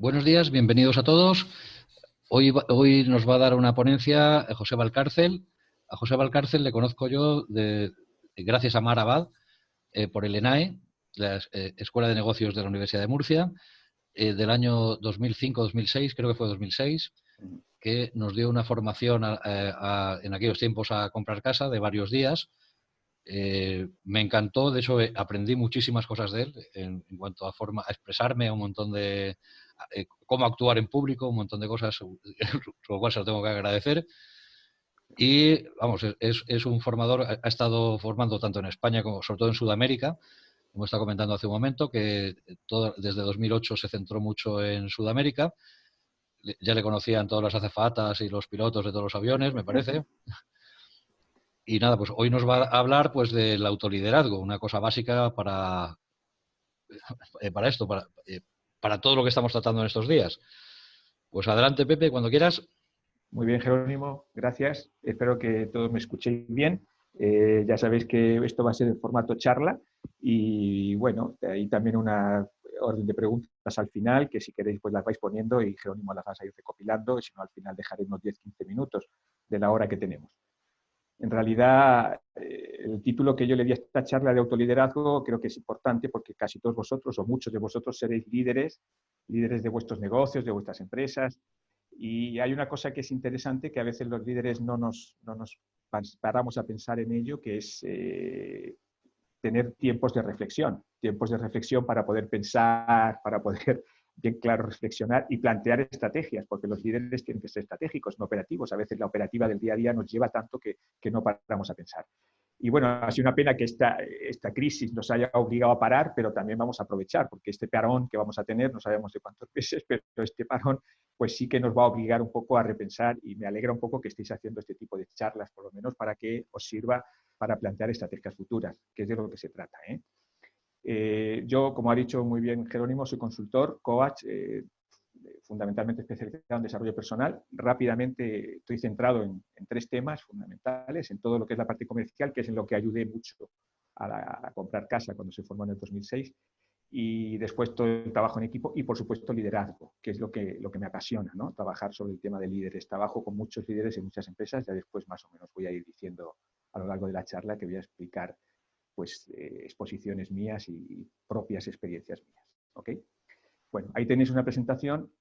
Buenos días, bienvenidos a todos. Hoy nos va a dar una ponencia José Valcárcel. A José Valcárcel le conozco yo gracias a Mar Abad, por el ENAE, la Escuela de Negocios de la Universidad de Murcia, del año 2005-2006, creo que fue 2006, que nos dio una formación en aquellos tiempos a comprar casa de varios días. Me encantó, de hecho aprendí muchísimas cosas de él en cuanto a forma a expresarme, un montón de cómo actuar en público, un montón de cosas, lo cual se lo tengo que agradecer. Y vamos, es un formador, ha estado formando tanto en España como sobre todo en Sudamérica. Hemos estado comentando hace un momento que desde 2008 se centró mucho en Sudamérica. Ya le conocían todas las azafatas y los pilotos de todos los aviones, me parece. Y nada, pues hoy nos va a hablar pues del autoliderazgo, una cosa básica para esto, para todo lo que estamos tratando en estos días. Pues adelante, Pepe, cuando quieras. Muy bien, Jerónimo, gracias. Espero que todos me escuchéis bien. Ya sabéis que esto va a ser en formato charla y bueno, hay también una orden de preguntas al final que si queréis pues las vais poniendo y Jerónimo las vas a ir recopilando y si no al final dejaré unos 10-15 minutos de la hora que tenemos. En realidad, el título que yo le di a esta charla de autoliderazgo creo que es importante porque casi todos vosotros o muchos de vosotros seréis líderes de vuestros negocios, de vuestras empresas. Y hay una cosa que es interesante que a veces los líderes no nos paramos a pensar en ello, que es tener tiempos de reflexión para poder pensar, para poder bien claro reflexionar y plantear estrategias, porque los líderes tienen que ser estratégicos, no operativos. A veces la operativa del día a día nos lleva tanto que no paramos a pensar. Y bueno, ha sido una pena que esta crisis nos haya obligado a parar, pero también vamos a aprovechar, porque este parón que vamos a tener, no sabemos de cuántos meses, pero este parón pues sí que nos va a obligar un poco a repensar y me alegra un poco que estéis haciendo este tipo de charlas, por lo menos para que os sirva para plantear estrategias futuras, que es de lo que se trata. Yo, como ha dicho muy bien Jerónimo, soy consultor, coach, fundamentalmente especializado en desarrollo personal. Rápidamente estoy centrado en tres temas fundamentales, en todo lo que es la parte comercial, que es en lo que ayudé mucho a comprar casa cuando se formó en el 2006, y después todo el trabajo en equipo y, por supuesto, liderazgo, que es lo que me apasiona, ¿no? Trabajar sobre el tema de líderes. Trabajo con muchos líderes en muchas empresas, ya después más o menos voy a ir diciendo a lo largo de la charla que voy a explicar pues, exposiciones mías y propias experiencias mías. ¿Okay? Bueno, ahí tenéis una presentación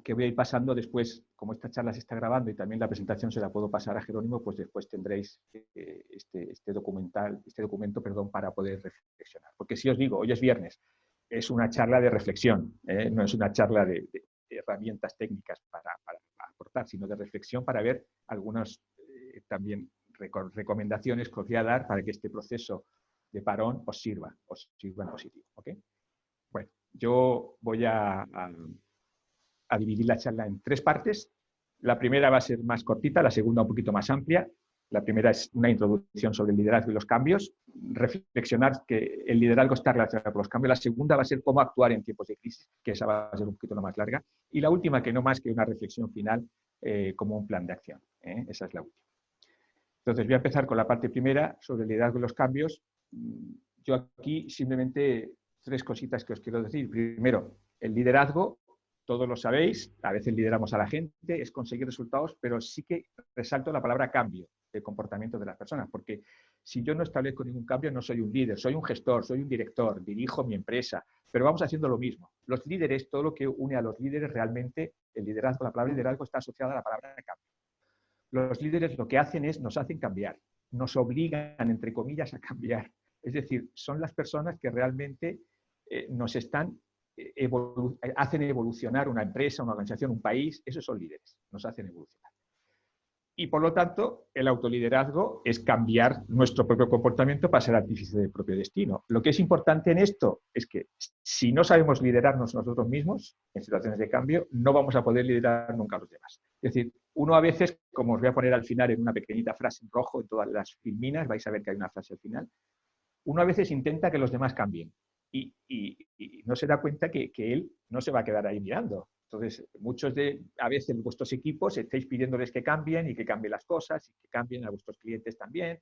que voy a ir pasando después, como esta charla se está grabando y también la presentación se la puedo pasar a Jerónimo, pues después tendréis este documento, para poder reflexionar. Porque si os digo, hoy es viernes, es una charla de reflexión, no es una charla de herramientas técnicas para aportar, sino de reflexión para ver algunas también recomendaciones que os voy a dar para que este proceso de parón os sirva en positivo. ¿Okay? Bueno, yo voy a dividir la charla en tres partes. La primera va a ser más cortita, la segunda un poquito más amplia. La primera es una introducción sobre el liderazgo y los cambios, reflexionar que el liderazgo está relacionado con los cambios. La segunda va a ser cómo actuar en tiempos de crisis, que esa va a ser un poquito más larga. Y la última, que no más que una reflexión final, como un plan de acción. Esa es la última. Entonces voy a empezar con la parte primera sobre el liderazgo y los cambios. Yo aquí simplemente tres cositas que os quiero decir. Primero, el liderazgo, todos lo sabéis, a veces lideramos a la gente, es conseguir resultados, pero sí que resalto la palabra cambio de comportamiento de las personas, porque si yo no establezco ningún cambio, no soy un líder, soy un gestor, soy un director, dirijo mi empresa, pero vamos haciendo lo mismo. Los líderes, todo lo que une a los líderes realmente, el liderazgo, la palabra liderazgo está asociada a la palabra cambio. Los líderes lo que hacen es, nos hacen cambiar, nos obligan, entre comillas, a cambiar. Es decir, son las personas que realmente nos están hacen evolucionar una empresa, una organización, un país. Esos son líderes, nos hacen evolucionar. Y por lo tanto, el autoliderazgo es cambiar nuestro propio comportamiento para ser artífice del propio destino. Lo que es importante en esto es que si no sabemos liderarnos nosotros mismos en situaciones de cambio, no vamos a poder liderar nunca a los demás. Es decir, uno a veces, como os voy a poner al final en una pequeñita frase en rojo en todas las filminas, vais a ver que hay una frase al final, uno a veces intenta que los demás cambien y no se da cuenta que él no se va a quedar ahí mirando. Entonces, a veces en vuestros equipos estáis pidiéndoles que cambien y que cambien las cosas y que cambien a vuestros clientes también.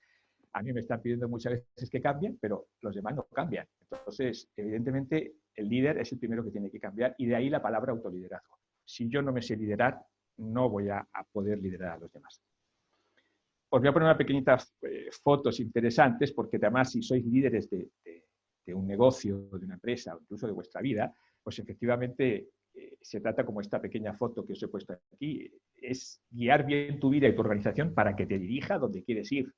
A mí me están pidiendo muchas veces que cambien, pero los demás no cambian. Entonces, evidentemente, el líder es el primero que tiene que cambiar y de ahí la palabra autoliderazgo. Si yo no me sé liderar, no voy a poder liderar a los demás. Os voy a poner unas pequeñitas fotos interesantes porque además si sois líderes de un negocio, de una empresa o incluso de vuestra vida, pues efectivamente se trata como esta pequeña foto que os he puesto aquí, es guiar bien tu vida y tu organización para que te dirija donde quieres ir.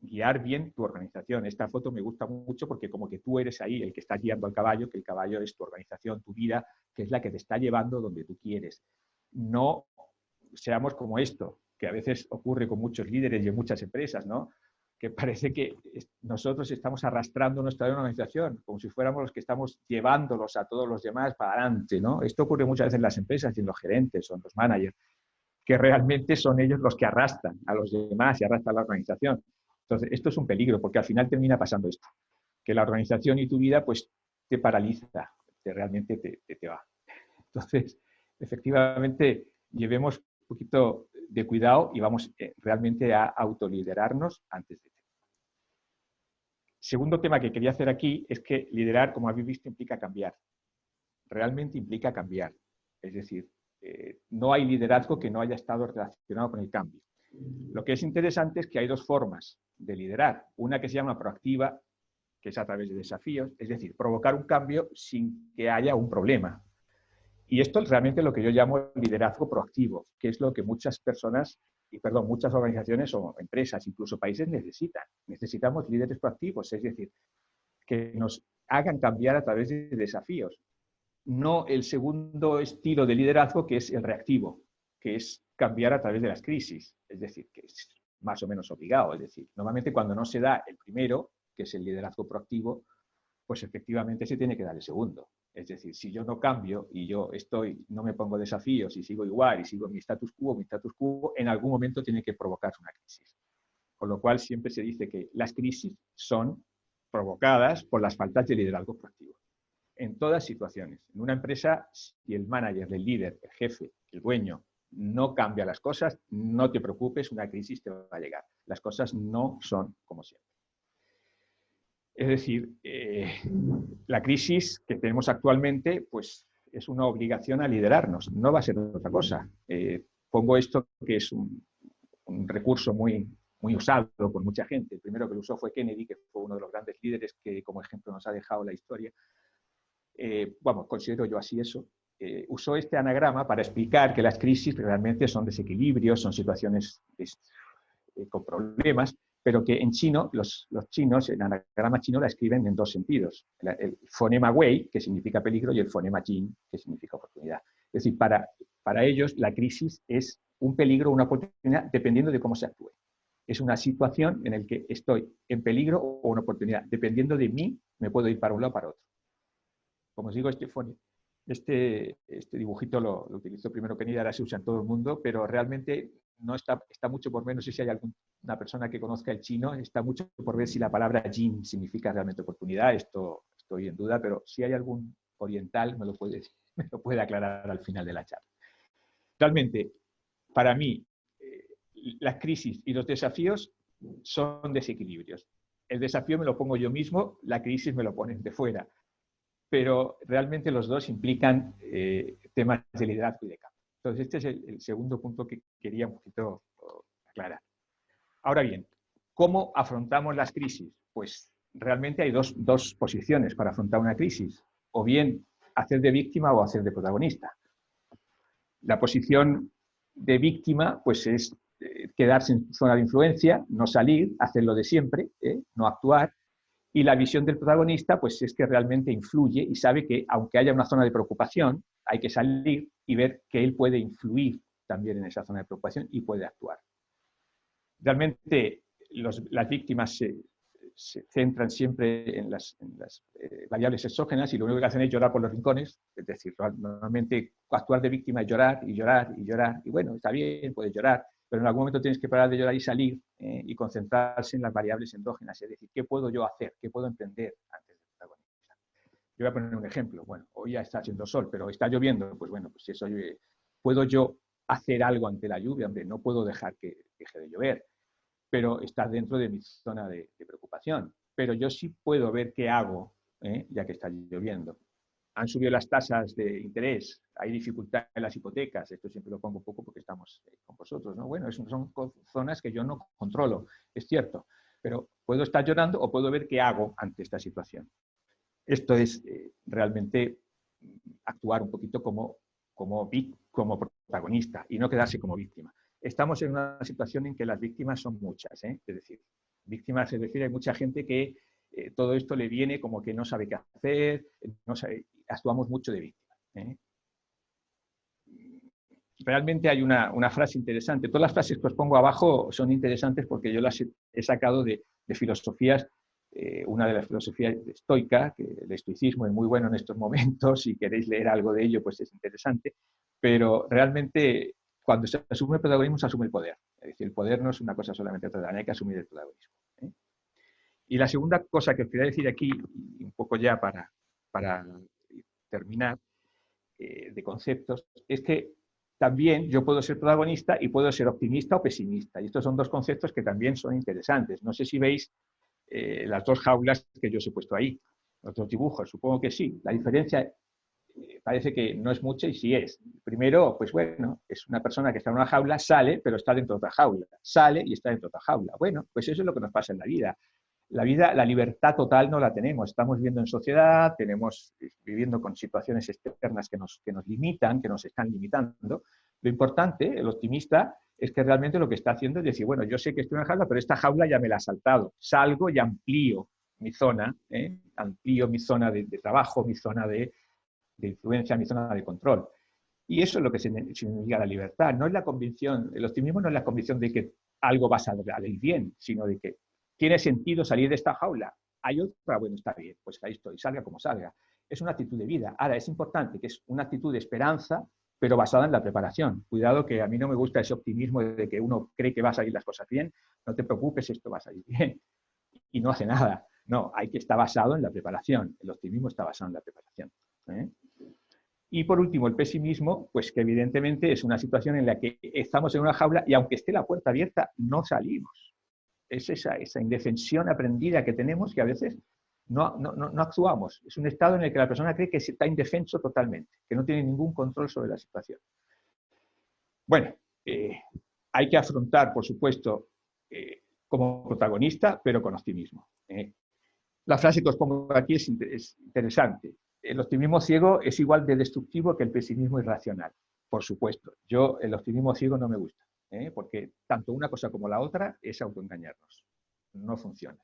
Guiar bien tu organización. Esta foto me gusta mucho porque como que tú eres ahí el que está guiando al caballo, que el caballo es tu organización, tu vida, que es la que te está llevando donde tú quieres. No seamos como esto, que a veces ocurre con muchos líderes y en muchas empresas, ¿no? Que parece que nosotros estamos arrastrando nuestra organización, como si fuéramos los que estamos llevándolos a todos los demás para adelante, ¿no? Esto ocurre muchas veces en las empresas y en los gerentes o en los managers, que realmente son ellos los que arrastran a los demás y arrastran a la organización. Entonces, esto es un peligro, porque al final termina pasando esto, que la organización y tu vida, pues, te paraliza, realmente te va. Entonces, efectivamente, llevemos un poquito de cuidado y vamos realmente a autoliderarnos antes de... Segundo tema que quería hacer aquí es que liderar, como habéis visto, implica cambiar. Realmente implica cambiar. Es decir, no hay liderazgo que no haya estado relacionado con el cambio. Lo que es interesante es que hay dos formas de liderar. Una que se llama proactiva, que es a través de desafíos, es decir, provocar un cambio sin que haya un problema. Y esto es realmente lo que yo llamo liderazgo proactivo, que es lo que muchas personas, muchas organizaciones o empresas, incluso países necesitan. Necesitamos líderes proactivos, es decir, que nos hagan cambiar a través de desafíos. No el segundo estilo de liderazgo, que es el reactivo, que es cambiar a través de las crisis, es decir, que es más o menos obligado. Es decir, normalmente cuando no se da el primero, que es el liderazgo proactivo, pues efectivamente se tiene que dar el segundo. Es decir, si yo no cambio y yo no me pongo desafíos y sigo igual y sigo mi status quo, en algún momento tiene que provocar una crisis. Con lo cual siempre se dice que las crisis son provocadas por las faltas de liderazgo proactivo. En todas situaciones. En una empresa, si el manager, el líder, el jefe, el dueño, no cambia las cosas, no te preocupes, una crisis te va a llegar. Las cosas no son como siempre. Es decir, la crisis que tenemos actualmente, pues es una obligación a liderarnos, no va a ser otra cosa. Pongo esto que es un recurso muy usado por mucha gente. El primero que lo usó fue Kennedy, que fue uno de los grandes líderes que como ejemplo nos ha dejado la historia. Considero yo así eso. Usó este anagrama para explicar que las crisis realmente son desequilibrios, son situaciones con problemas, pero que en chino, los chinos, el anagrama chino la escriben en dos sentidos. El fonema wei, que significa peligro, y el fonema jin, que significa oportunidad. Es decir, para ellos la crisis es un peligro o una oportunidad dependiendo de cómo se actúe. Es una situación en la que estoy en peligro o una oportunidad. Dependiendo de mí, me puedo ir para un lado o para otro. Como os digo, este dibujito lo utilizó primero Kennedy, ahora se usa en todo el mundo, pero realmente no está mucho por ver, no sé si hay alguna persona que conozca el chino, está mucho por ver si la palabra jin significa realmente oportunidad, esto estoy en duda, pero si hay algún oriental me lo puede aclarar al final de la charla. Realmente, para mí, las crisis y los desafíos son desequilibrios. El desafío me lo pongo yo mismo, la crisis me lo ponen de fuera. Pero realmente los dos implican temas de liderazgo y de cambio. Entonces, este es el segundo punto que quería un poquito aclarar. Ahora bien, ¿cómo afrontamos las crisis? Pues realmente hay dos posiciones para afrontar una crisis. O bien hacer de víctima o hacer de protagonista. La posición de víctima pues es quedarse en zona de influencia, no salir, hacer lo de siempre, no actuar. Y la visión del protagonista pues es que realmente influye y sabe que aunque haya una zona de preocupación, hay que salir y ver que él puede influir también en esa zona de preocupación y puede actuar. Realmente las víctimas se centran siempre en las variables exógenas y lo único que hacen es llorar por los rincones. Es decir, normalmente actuar de víctima es llorar y llorar y llorar. Y bueno, está bien, puedes llorar, pero en algún momento tienes que parar de llorar y salir y concentrarse en las variables endógenas. Es decir, ¿qué puedo yo hacer? ¿Qué puedo emprender antes de protagonizar? Yo voy a poner un ejemplo. Bueno, hoy ya está haciendo sol, pero está lloviendo. Pues bueno, pues eso, ¿puedo yo hacer algo ante la lluvia? Hombre, no puedo dejar que deje de llover, pero está dentro de mi zona de preocupación. Pero yo sí puedo ver qué hago, ya que está lloviendo. han subido las tasas de interés, hay dificultad en las hipotecas, esto siempre lo pongo un poco porque estamos con vosotros, ¿no? Bueno, son zonas que yo no controlo, es cierto, pero puedo estar llorando o puedo ver qué hago ante esta situación. Esto es realmente actuar un poquito como protagonista y no quedarse como víctima. Estamos en una situación en que las víctimas son muchas, ¿eh? Es decir, víctimas, es decir, hay mucha gente que todo esto le viene como que no sabe qué hacer, no sabe, actuamos mucho de víctima, ¿eh? Realmente hay una frase interesante. Todas las frases que os pongo abajo son interesantes porque yo las he sacado de filosofías. Una de las filosofías estoica, que el estoicismo es muy bueno en estos momentos, si queréis leer algo de ello, pues es interesante, pero realmente cuando se asume el protagonismo se asume el poder. Es decir, el poder no es una cosa solamente otra, hay que asumir el protagonismo, ¿eh? Y la segunda cosa que os quería decir aquí, un poco ya para terminar, de conceptos, es que también yo puedo ser protagonista y puedo ser optimista o pesimista. Y estos son dos conceptos que también son interesantes. No sé si veis las dos jaulas que yo os he puesto ahí, los dos dibujos, supongo que sí. La diferencia parece que no es mucha y sí es. Primero, pues bueno, es una persona que está en una jaula, sale, pero está dentro de otra jaula. Sale y está dentro de otra jaula. Bueno, pues eso es lo que nos pasa en la vida. La vida, la libertad total no la tenemos. Estamos viviendo en sociedad, viviendo con situaciones externas que nos limitan, que nos están limitando. Lo importante, el optimista, es que realmente lo que está haciendo es decir, bueno, yo sé que estoy en una jaula, pero esta jaula ya me la ha saltado. Salgo y amplío mi zona, amplío mi zona de trabajo, mi zona de influencia, mi zona de control. Y eso es lo que significa la libertad. No es la convicción, el optimismo no es la convicción de que algo va a salir bien, sino de que tiene sentido salir de esta jaula. Hay otra, bueno, está bien, pues ahí estoy, salga como salga. Es una actitud de vida. Ahora, es importante que es una actitud de esperanza, pero basada en la preparación. Cuidado, que a mí no me gusta ese optimismo de que uno cree que va a salir las cosas bien. No te preocupes, esto va a salir bien. Y no hace nada. No, hay que estar basado en la preparación. El optimismo está basado en la preparación, ¿eh? Y por último, el pesimismo, pues que evidentemente es una situación en la que estamos en una jaula y aunque esté la puerta abierta, no salimos. Es esa indefensión aprendida que tenemos que a veces no actuamos. Es un estado en el que la persona cree que está indefenso totalmente, que no tiene ningún control sobre la situación. Bueno, hay que afrontar, por supuesto, como protagonista, pero con optimismo. La frase que os pongo aquí es interesante. El optimismo ciego es igual de destructivo que el pesimismo irracional. Por supuesto, el optimismo ciego no me gusta, porque tanto una cosa como la otra es autoengañarnos. No funciona.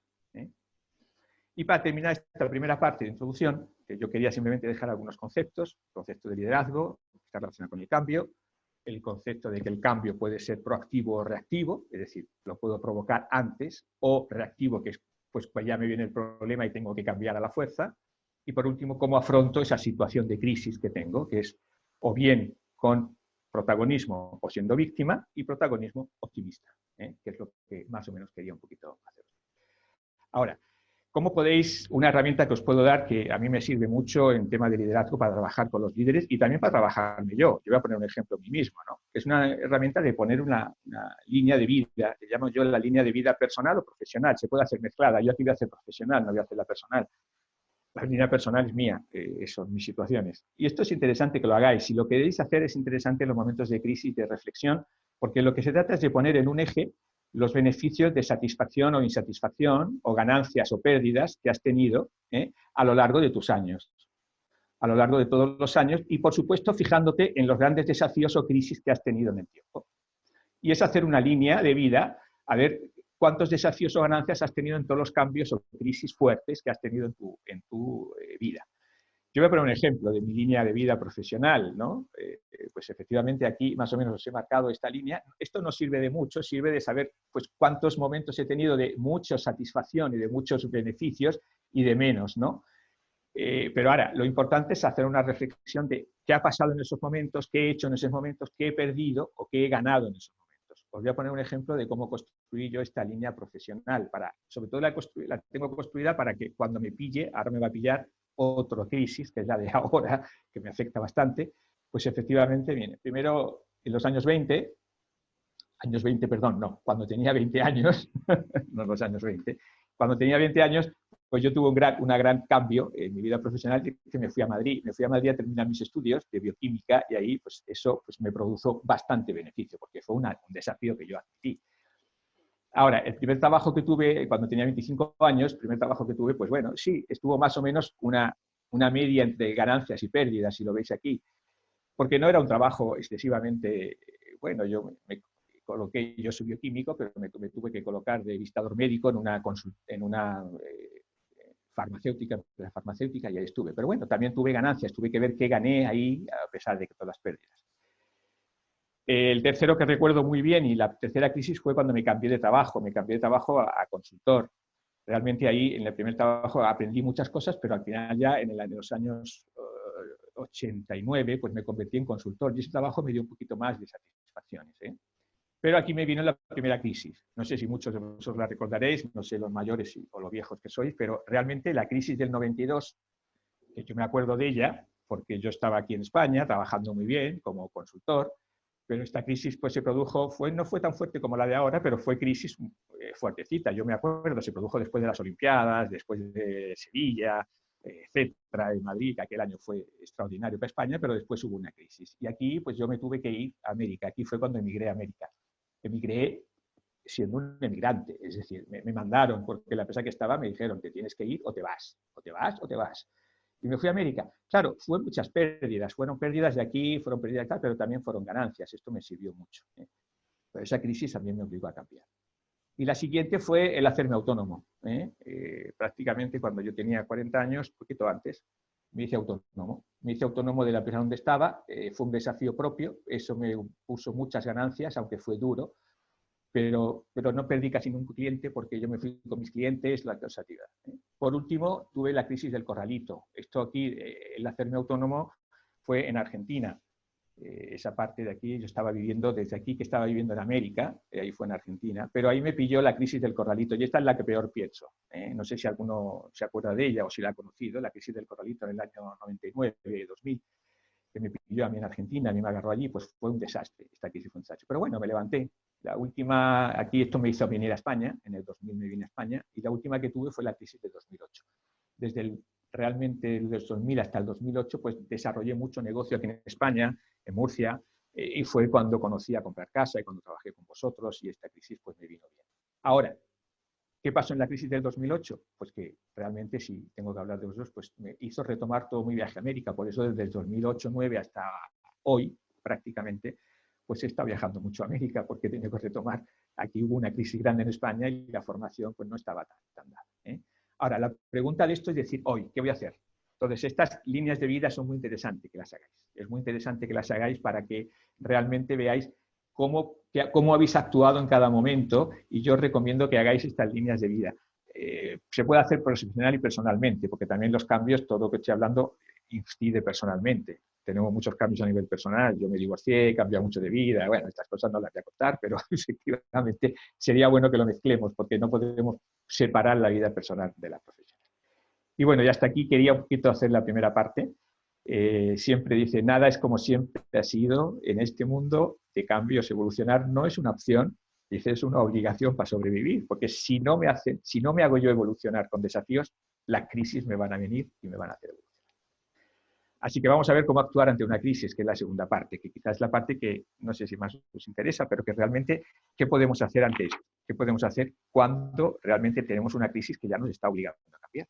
Y para terminar esta primera parte de introducción, que yo quería simplemente dejar algunos conceptos, el concepto de liderazgo, que está relacionado con el cambio, el concepto de que el cambio puede ser proactivo o reactivo, es decir, lo puedo provocar antes, o reactivo, que es pues ya me viene el problema y tengo que cambiar a la fuerza. Y por último, cómo afronto esa situación de crisis que tengo, que es o bien con protagonismo o siendo víctima, y protagonismo optimista, que es lo que más o menos quería un poquito hacer. Ahora, ¿cómo podéis, una herramienta que os puedo dar que a mí me sirve mucho en tema de liderazgo para trabajar con los líderes y también para trabajarme yo? Yo voy a poner un ejemplo a mí mismo, ¿no? Es una herramienta de poner una línea de vida, que llamo yo la línea de vida personal o profesional. Se puede hacer mezclada. Yo aquí voy a hacer profesional, no voy a hacer la personal. La línea personal es mía, son mis situaciones. Y esto es interesante que lo hagáis. Si lo queréis hacer es interesante en los momentos de crisis, de reflexión, porque lo que se trata es de poner en un eje los beneficios de satisfacción o insatisfacción, o ganancias o pérdidas que has tenido a lo largo de tus años, a lo largo de todos los años, y por supuesto fijándote en los grandes desafíos o crisis que has tenido en el tiempo. Y es hacer una línea de vida, a ver cuántos desafíos o ganancias has tenido en todos los cambios o crisis fuertes que has tenido en tu vida. Yo voy a poner un ejemplo de mi línea de vida profesional, ¿no? Pues efectivamente aquí más o menos os he marcado esta línea. Esto no sirve de mucho, sirve de saber pues, cuántos momentos he tenido de mucha satisfacción y de muchos beneficios y de menos, ¿no? Pero ahora, lo importante es hacer una reflexión de qué ha pasado en esos momentos, qué he hecho en esos momentos, qué he perdido o qué he ganado en esos momentos. Os voy a poner un ejemplo de cómo construí yo esta línea profesional. Sobre todo la tengo construida para que cuando me pille, ahora me va a pillar otra crisis, que es la de ahora, que me afecta bastante, pues efectivamente viene. Primero, en los años 20, cuando tenía 20 años, no los años 20, cuando tenía 20 años, pues yo tuve un gran cambio en mi vida profesional, que me fui a Madrid. Me fui a Madrid a terminar mis estudios de bioquímica y ahí pues eso pues, me produjo bastante beneficio, porque fue un desafío que yo admití. Ahora, el primer trabajo que tuve cuando tenía 25 años, el primer trabajo que tuve, pues bueno, sí, estuvo más o menos una media entre ganancias y pérdidas, si lo veis aquí, porque no era un trabajo excesivamente, bueno, yo me coloqué, yo soy bioquímico, pero me tuve que colocar de visitador médico en una farmacéutica y ahí estuve. Pero bueno, también tuve ganancias, tuve que ver qué gané ahí a pesar de todas las pérdidas. El tercero que recuerdo muy bien y la tercera crisis fue cuando me cambié de trabajo. Me cambié de trabajo a consultor. Realmente ahí en el primer trabajo aprendí muchas cosas, pero al final ya en los años 89 pues me convertí en consultor y ese trabajo me dio un poquito más de satisfacciones. Pero aquí me vino la primera crisis. No sé si muchos de vosotros la recordaréis, no sé los mayores o los viejos que sois, pero realmente la crisis del 92, que yo me acuerdo de ella, porque yo estaba aquí en España trabajando muy bien como consultor, pero esta crisis pues se produjo, no fue tan fuerte como la de ahora, pero fue crisis fuertecita. Yo me acuerdo, se produjo después de las Olimpiadas, después de Sevilla, etcétera, en Madrid, que aquel año fue extraordinario para España, pero después hubo una crisis. Y aquí pues yo me tuve que ir a América. Aquí fue cuando emigré a América. Emigré siendo un emigrante, es decir, me mandaron, porque la empresa que estaba me dijeron que tienes que ir o te vas, o te vas, o te vas. Y me fui a América. Claro, fueron muchas pérdidas, fueron pérdidas de aquí, fueron pérdidas de tal, pero también fueron ganancias, esto me sirvió mucho. Pero esa crisis también me obligó a cambiar. Y la siguiente fue el hacerme autónomo. Prácticamente cuando yo tenía 40 años, un poquito antes, me hice autónomo. Me hice autónomo de la empresa donde estaba, fue un desafío propio, eso me puso muchas ganancias, aunque fue duro, pero no perdí casi ningún cliente porque yo me fui con mis clientes, la causativa. Por último, tuve la crisis del corralito. Esto aquí, el hacerme autónomo, fue en Argentina. Esa parte de aquí, yo estaba viviendo desde aquí, que estaba viviendo en América, ahí fue en Argentina, pero ahí me pilló la crisis del corralito y esta es la que peor pienso. No sé si alguno se acuerda de ella o si la ha conocido, la crisis del corralito en el año 99, 2000, que me pilló a mí en Argentina, a mí me agarró allí, pues fue un desastre, esta crisis fue un desastre. Pero bueno, me levanté. La última, aquí esto me hizo venir a España, en el 2000 me vine a España, y la última que tuve fue la crisis de 2008. Realmente desde el 2000 hasta el 2008, pues desarrollé mucho negocio aquí en España, en Murcia, y fue cuando conocí a comprar casa y cuando trabajé con vosotros y esta crisis pues me vino bien. Ahora, ¿qué pasó en la crisis del 2008? Pues que realmente, si tengo que hablar de vosotros, pues me hizo retomar todo mi viaje a América. Por eso desde el 2008-2009 hasta hoy, prácticamente, pues he estado viajando mucho a América porque he tenido que retomar. Aquí hubo una crisis grande en España y la formación pues no estaba tan dada. Ahora, la pregunta de esto es decir, hoy, ¿qué voy a hacer? Entonces, estas líneas de vida son muy interesantes que las hagáis. Es muy interesante que las hagáis para que realmente veáis cómo habéis actuado en cada momento y yo os recomiendo que hagáis estas líneas de vida. Se puede hacer profesional y personalmente, porque también los cambios, todo lo que estoy hablando, incide personalmente. Tenemos muchos cambios a nivel personal. Yo me divorcié, he cambiado mucho de vida. Bueno, estas cosas no las voy a contar, pero efectivamente sería bueno que lo mezclemos, porque no podemos separar la vida personal de la profesional. Y bueno, ya hasta aquí quería un poquito hacer la primera parte. Siempre dice, nada es como siempre ha sido en este mundo de cambios. Evolucionar no es una opción, dice, es una obligación para sobrevivir, porque si no me hago yo evolucionar con desafíos, las crisis me van a venir y me van a hacer evolucionar. Así que vamos a ver cómo actuar ante una crisis, que es la segunda parte, que quizás es la parte que no sé si más os interesa, pero que realmente, ¿qué podemos hacer ante esto? ¿Qué podemos hacer cuando realmente tenemos una crisis que ya nos está obligando a cambiar?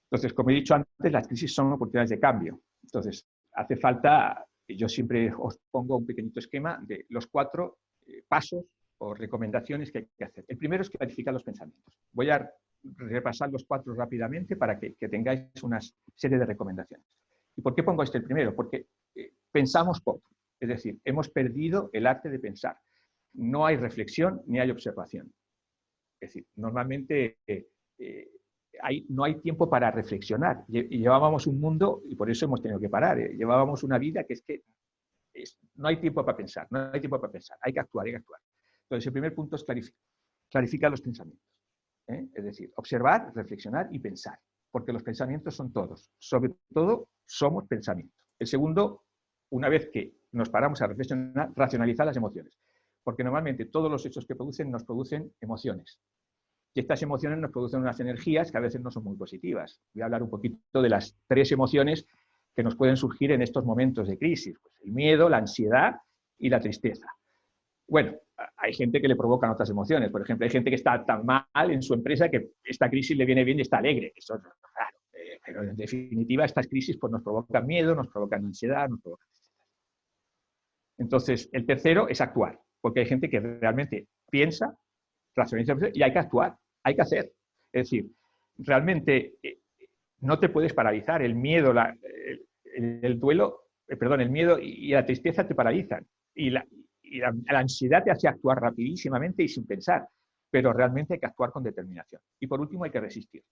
Entonces, como he dicho antes, las crisis son oportunidades de cambio. Entonces, hace falta, yo siempre os pongo un pequeñito esquema de los 4 pasos o recomendaciones que hay que hacer. El primero es clarificar los pensamientos. Voy a repasar los 4 rápidamente para que tengáis una serie de recomendaciones. ¿Y por qué pongo este el primero? Porque pensamos poco. Es decir, hemos perdido el arte de pensar. No hay reflexión ni hay observación. Es decir, normalmente no hay tiempo para reflexionar. Llevábamos un mundo, y por eso hemos tenido que parar, llevábamos una vida que no hay tiempo para pensar, no hay tiempo para pensar, hay que actuar, hay que actuar. Entonces, el primer punto es clarificar los pensamientos. Es decir, observar, reflexionar y pensar, porque los pensamientos son todos, sobre todo somos pensamientos. El segundo, una vez que nos paramos a reflexionar, racionalizar las emociones, porque normalmente todos los hechos que nos producen emociones. Y estas emociones nos producen unas energías que a veces no son muy positivas. Voy a hablar un poquito de las 3 emociones que nos pueden surgir en estos momentos de crisis. Pues el miedo, la ansiedad y la tristeza. Bueno, hay gente que le provocan otras emociones. Por ejemplo, hay gente que está tan mal en su empresa que esta crisis le viene bien y está alegre. Eso es raro. Pero en definitiva, estas crisis pues, nos provocan miedo, nos provocan ansiedad, nos provocan tristeza. Entonces, el tercero es actuar. Porque hay gente que realmente piensa, racionaliza y hay que actuar, hay que hacer. Es decir, realmente no te puedes paralizar. El miedo, el duelo, perdón, el miedo y la tristeza te paralizan. Y la ansiedad te hace actuar rapidísimamente y sin pensar. Pero realmente hay que actuar con determinación. Y por último hay que resistir.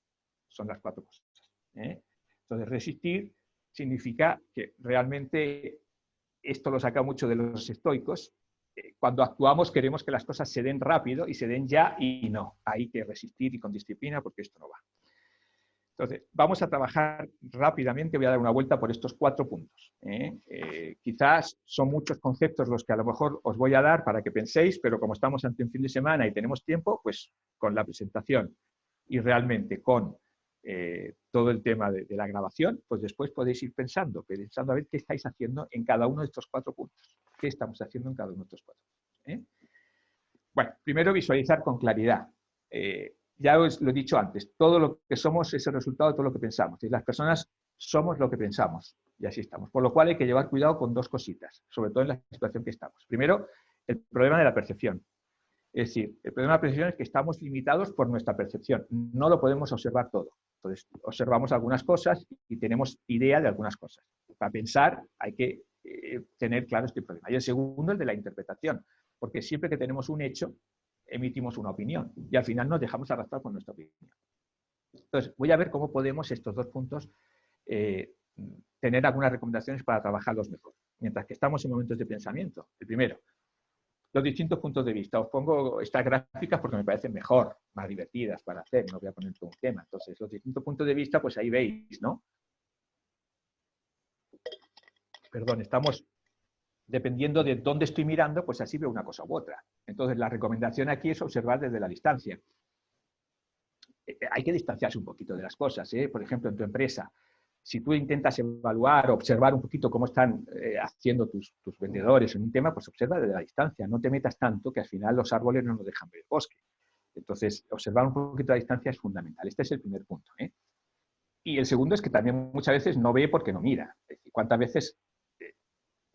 Son las 4 cosas. Entonces, resistir significa que realmente, esto lo saca mucho de los estoicos, cuando actuamos queremos que las cosas se den rápido y se den ya y no. Hay que resistir y con disciplina porque esto no va. Entonces, vamos a trabajar rápidamente, voy a dar una vuelta por estos 4 puntos. Quizás son muchos conceptos los que a lo mejor os voy a dar para que penséis, pero como estamos ante un fin de semana y tenemos tiempo, pues con la presentación y realmente con todo el tema de la grabación, pues después podéis ir pensando a ver qué estáis haciendo en cada uno de estos 4 puntos. ¿Qué estamos haciendo en cada uno de estos 4 puntos? Bueno, primero visualizar con claridad. Ya os lo he dicho antes, todo lo que somos es el resultado de todo lo que pensamos. Y las personas somos lo que pensamos. Y así estamos. Por lo cual hay que llevar cuidado con 2 cositas, sobre todo en la situación que estamos. Primero, el problema de la percepción. Es decir, el problema de la percepción es que estamos limitados por nuestra percepción. No lo podemos observar todo. Entonces, observamos algunas cosas y tenemos idea de algunas cosas. Para pensar hay que tener claro este problema. Y el segundo, el de la interpretación. Porque siempre que tenemos un hecho, emitimos una opinión y al final nos dejamos arrastrar por nuestra opinión. Entonces, voy a ver cómo podemos estos 2 puntos tener algunas recomendaciones para trabajarlos mejor. Mientras que estamos en momentos de pensamiento. El primero, los distintos puntos de vista. Os pongo estas gráficas porque me parecen mejor, más divertidas para hacer, no voy a poner todo un tema. Entonces, los distintos puntos de vista, pues ahí veis, ¿no? Perdón, estamos... Dependiendo de dónde estoy mirando, pues así veo una cosa u otra. Entonces, la recomendación aquí es observar desde la distancia. Hay que distanciarse un poquito de las cosas. Por ejemplo, en tu empresa, si tú intentas evaluar, observar un poquito cómo están haciendo tus vendedores en un tema, pues observa desde la distancia. No te metas tanto que al final los árboles no nos dejan ver el bosque. Entonces, observar un poquito la distancia es fundamental. Este es el primer punto. Y el segundo es que también muchas veces no ve porque no mira. Es decir, ¿cuántas veces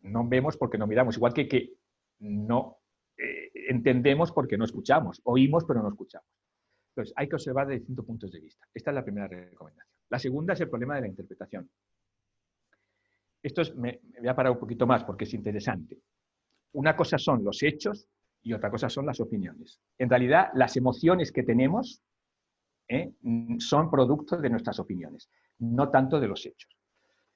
no vemos porque no miramos? Igual que no entendemos porque no escuchamos. Oímos pero no escuchamos. Entonces, hay que observar de distintos puntos de vista. Esta es la primera recomendación. La segunda es el problema de la interpretación. Esto me voy a parar un poquito más porque es interesante. Una cosa son los hechos y otra cosa son las opiniones. En realidad, las emociones que tenemos son productos de nuestras opiniones, no tanto de los hechos.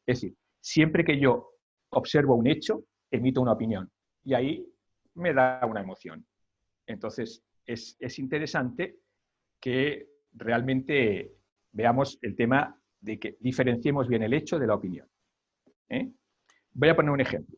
Es decir, siempre que yo observo un hecho, emito una opinión y ahí me da una emoción. Entonces, es interesante que realmente veamos el tema de que diferenciemos bien el hecho de la opinión. Voy a poner un ejemplo.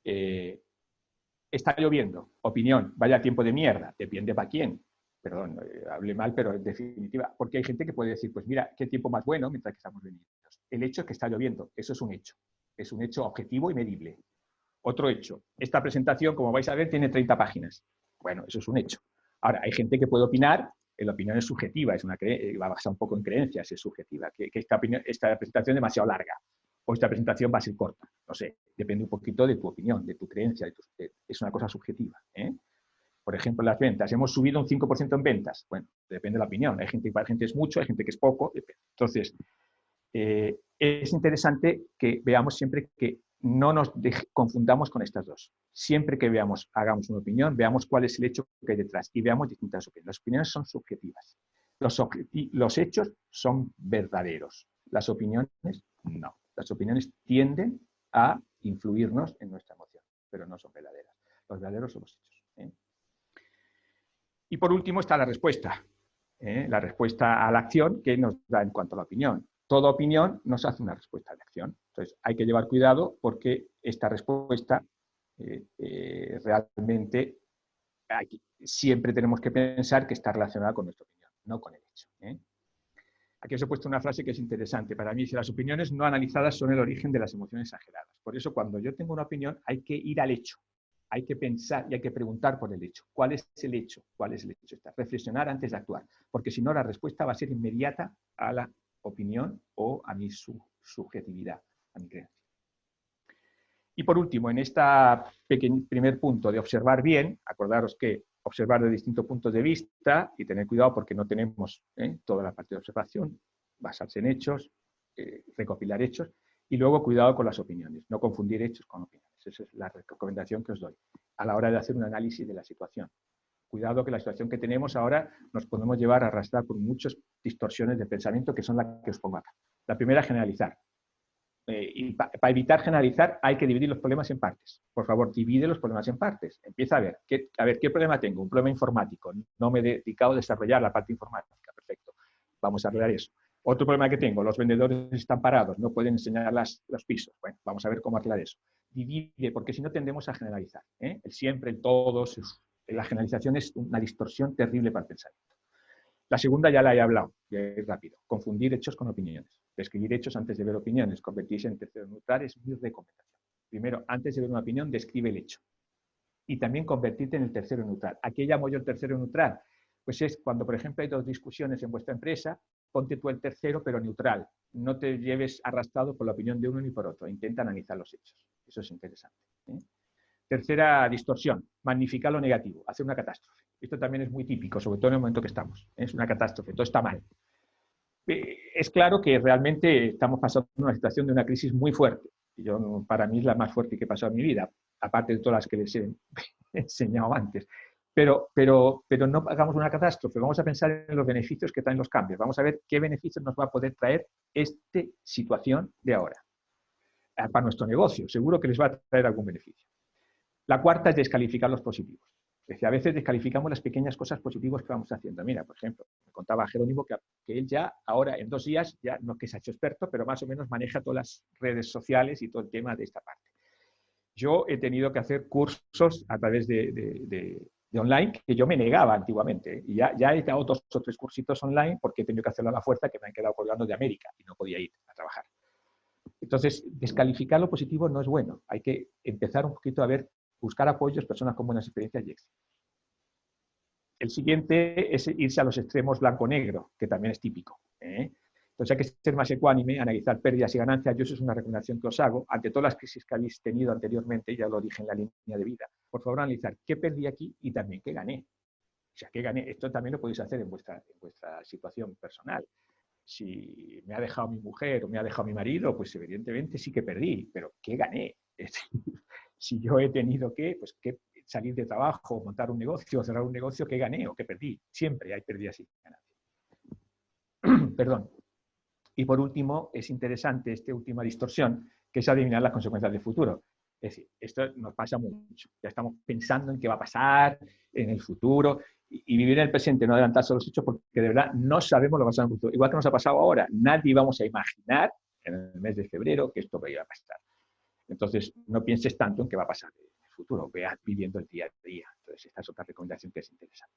Está lloviendo. Opinión, vaya tiempo de mierda. Depende para quién. Perdón, hablé mal, pero en definitiva, porque hay gente que puede decir, pues mira, qué tiempo más bueno mientras que estamos venidos. El hecho es que está lloviendo. Eso es un hecho. Es un hecho objetivo y medible. Otro hecho. Esta presentación, como vais a ver, tiene 30 páginas. Bueno, eso es un hecho. Ahora, hay gente que puede opinar, la opinión es subjetiva, va basada un poco en creencias, es subjetiva, que esta presentación es demasiado larga, o esta presentación va a ser corta. No sé, depende un poquito de tu opinión, de tu creencia, es una cosa subjetiva. Por ejemplo, las ventas. Hemos subido un 5% en ventas. Bueno, depende de la opinión. Hay gente que es mucho, hay gente que es poco. Entonces, es interesante que veamos siempre que no nos confundamos con estas dos. Siempre que hagamos una opinión, veamos cuál es el hecho que hay detrás y veamos distintas opiniones. Las opiniones son subjetivas. Los hechos son verdaderos. Las opiniones no. Las opiniones tienden a influirnos en nuestra emoción, pero no son verdaderas. Los verdaderos son los hechos. Y por último está la respuesta. La respuesta a la acción que nos da en cuanto a la opinión. Toda opinión nos hace una respuesta de acción. Entonces, hay que llevar cuidado porque esta respuesta realmente aquí siempre tenemos que pensar que está relacionada con nuestra opinión, no con el hecho. Aquí os he puesto una frase que es interesante. Para mí, si las opiniones no analizadas son el origen de las emociones exageradas. Por eso, cuando yo tengo una opinión, hay que ir al hecho. Hay que pensar y hay que preguntar por el hecho. ¿Cuál es el hecho? ¿Cuál es el hecho? Reflexionar antes de actuar. Porque si no, la respuesta va a ser inmediata a la opinión o a mi subjetividad, a mi creencia. Y por último, en este primer punto de observar bien, acordaros que observar de distintos puntos de vista y tener cuidado porque no tenemos toda la parte de observación, basarse en hechos, recopilar hechos, y luego cuidado con las opiniones, no confundir hechos con opiniones. Esa es la recomendación que os doy a la hora de hacer un análisis de la situación. Cuidado que la situación que tenemos ahora nos podemos llevar a arrastrar por muchas distorsiones de pensamiento que son las que os pongo acá. La primera, generalizar. Y para evitar generalizar hay que dividir los problemas en partes. Por favor, divide los problemas en partes. Empieza a ver qué problema tengo. Un problema informático. No me he dedicado a desarrollar la parte informática. Perfecto. Vamos a arreglar eso. Otro problema que tengo, los vendedores están parados, no pueden enseñar los pisos. Bueno, vamos a ver cómo arreglar eso. Divide, porque si no tendemos a generalizar. El siempre, el todos. La generalización es una distorsión terrible para el pensamiento. La segunda ya la he hablado, ya es rápido. Confundir hechos con opiniones. Describir hechos antes de ver opiniones. Convertirse en tercero neutral es mi recomendación. Primero, antes de ver una opinión, describe el hecho. Y también convertirte en el tercero neutral. ¿A qué llamo yo el tercero neutral? Pues es cuando, por ejemplo, hay dos discusiones en vuestra empresa, ponte tú el tercero, pero neutral. No te lleves arrastrado por la opinión de uno ni por otro. Intenta analizar los hechos. Eso es interesante. Tercera distorsión, magnificar lo negativo, hacer una catástrofe. Esto también es muy típico, sobre todo en el momento que estamos. Es una catástrofe, todo está mal. Es claro que realmente estamos pasando una situación de una crisis muy fuerte. Y para mí es la más fuerte que he pasado en mi vida, aparte de todas las que les he enseñado antes. Pero no hagamos una catástrofe, vamos a pensar en los beneficios que traen los cambios. Vamos a ver qué beneficios nos va a poder traer esta situación de ahora. Para nuestro negocio, seguro que les va a traer algún beneficio. La cuarta es descalificar los positivos. Es decir, a veces descalificamos las pequeñas cosas positivas que vamos haciendo. Mira, por ejemplo, me contaba Jerónimo que él ya ahora en 2 días, ya no es que se ha hecho experto, pero más o menos maneja todas las redes sociales y todo el tema de esta parte. Yo he tenido que hacer cursos a través de online que yo me negaba antiguamente. Y ya he dado 2 o 3 cursitos online porque he tenido que hacerlo a la fuerza, que me han quedado colgando de América y no podía ir a trabajar. Entonces, descalificar lo positivo no es bueno. Hay que empezar un poquito a buscar apoyos, personas con buenas experiencias y éxito. El siguiente es irse a los extremos blanco-negro, que también es típico. Entonces hay que ser más ecuánime, analizar pérdidas y ganancias. Yo eso es una recomendación que os hago. Ante todas las crisis que habéis tenido anteriormente, ya lo dije en la línea de vida, por favor analizar qué perdí aquí y también qué gané. O sea, qué gané. Esto también lo podéis hacer en vuestra situación personal. Si me ha dejado mi mujer o me ha dejado mi marido, pues evidentemente sí que perdí, pero ¿qué gané? Si yo he tenido que salir de trabajo, montar un negocio, cerrar un negocio, ¿qué gané o qué perdí? Siempre hay pérdidas y ganancias. Perdón. Y por último, es interesante esta última distorsión, que es adivinar las consecuencias del futuro. Es decir, esto nos pasa mucho. Ya estamos pensando en qué va a pasar en el futuro y vivir en el presente, no adelantarse a los hechos, porque de verdad no sabemos lo que va a pasar en el futuro. Igual que nos ha pasado ahora, nadie vamos a imaginar en el mes de febrero que esto vaya a pasar. Entonces, no pienses tanto en qué va a pasar en el futuro, veas viviendo el día a día. Entonces, esta es otra recomendación que es interesante.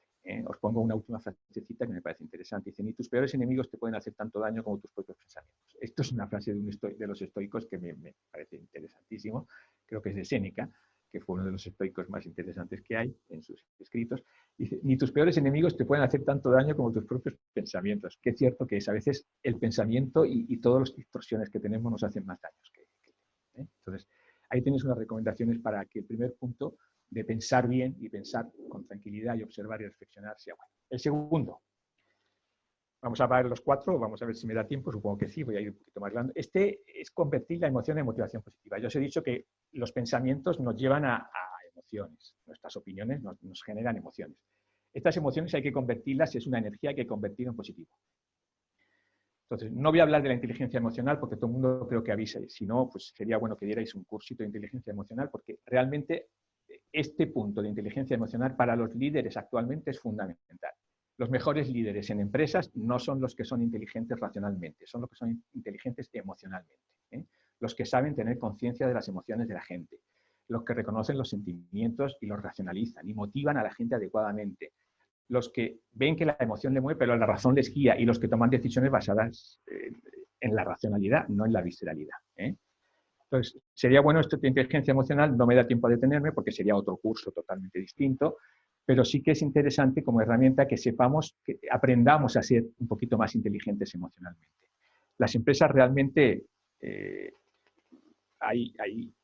Os pongo una última frasecita que me parece interesante. Dice, ni tus peores enemigos te pueden hacer tanto daño como tus propios pensamientos. Esto es una frase de los estoicos que me parece interesantísimo. Creo que es de Séneca, que fue uno de los estoicos más interesantes que hay en sus escritos. Dice, ni tus peores enemigos te pueden hacer tanto daño como tus propios pensamientos. Que es cierto que es, a veces el pensamiento y todas las distorsiones que tenemos nos hacen más daños que entonces, ahí tenéis unas recomendaciones para que el primer punto de pensar bien y pensar con tranquilidad y observar y reflexionar sea bueno. El segundo, vamos a ver los 4, vamos a ver si me da tiempo, supongo que sí, voy a ir un poquito más grande. Este es convertir la emoción en motivación positiva. Yo os he dicho que los pensamientos nos llevan a emociones, nuestras opiniones nos generan emociones. Estas emociones hay que convertirlas, es una energía, hay que convertir en positivo. Entonces, no voy a hablar de la inteligencia emocional porque todo el mundo creo que avisa. Si no, pues sería bueno que dierais un cursito de inteligencia emocional porque realmente este punto de inteligencia emocional para los líderes actualmente es fundamental. Los mejores líderes en empresas no son los que son inteligentes racionalmente, son los que son inteligentes emocionalmente. Los que saben tener conciencia de las emociones de la gente. los que reconocen los sentimientos y los racionalizan y motivan a la gente adecuadamente. Los que ven que la emoción le mueve, pero la razón les guía, y los que toman decisiones basadas en la racionalidad, no en la visceralidad. Entonces, sería bueno esto de inteligencia emocional, no me da tiempo a detenerme porque sería otro curso totalmente distinto, pero sí que es interesante como herramienta que sepamos, que aprendamos a ser un poquito más inteligentes emocionalmente. Las empresas realmente, hay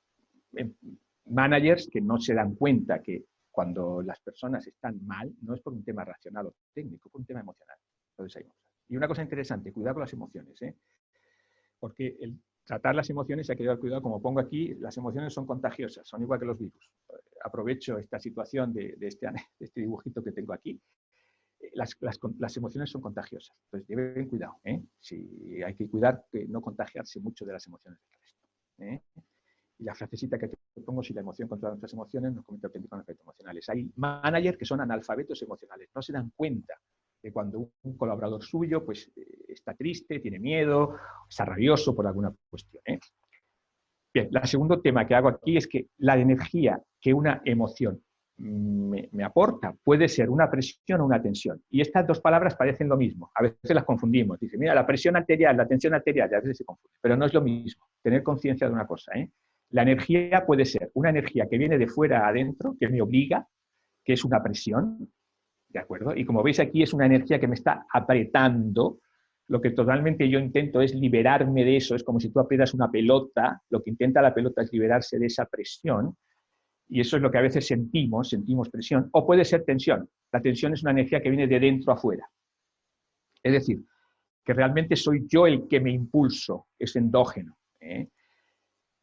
managers que no se dan cuenta que cuando las personas están mal, no es por un tema racional o técnico, es por un tema emocional. Entonces, y una cosa interesante, cuidado con las emociones, porque el tratar las emociones hay que llevar cuidado, como pongo aquí, las emociones son contagiosas, son igual que los virus. Aprovecho esta situación de este dibujito que tengo aquí. Las emociones son contagiosas, entonces lleven cuidado. Si hay que cuidar que no contagiarse mucho de las emociones del resto. Y la frasecita que te pongo, si la emoción controla nuestras emociones, nos convierte auténticos en efectos emocionales. Hay managers que son analfabetos emocionales, no se dan cuenta de cuando un colaborador suyo pues, está triste, tiene miedo, está rabioso por alguna cuestión. Bien, el segundo tema que hago aquí es que la energía que una emoción me aporta puede ser una presión o una tensión. Y estas dos palabras parecen lo mismo. A veces las confundimos. Dice, mira, la presión arterial, la tensión arterial, y a veces se confunde. Pero no es lo mismo. Tener conciencia de una cosa. La energía puede ser una energía que viene de fuera a adentro, que me obliga, que es una presión, ¿de acuerdo? Y como veis aquí es una energía que me está apretando. Lo que totalmente yo intento es liberarme de eso. Es como si tú aprietas una pelota, lo que intenta la pelota es liberarse de esa presión, y eso es lo que a veces sentimos presión, o puede ser tensión. La tensión es una energía que viene de dentro a fuera. Es decir, que realmente soy yo el que me impulso, es endógeno.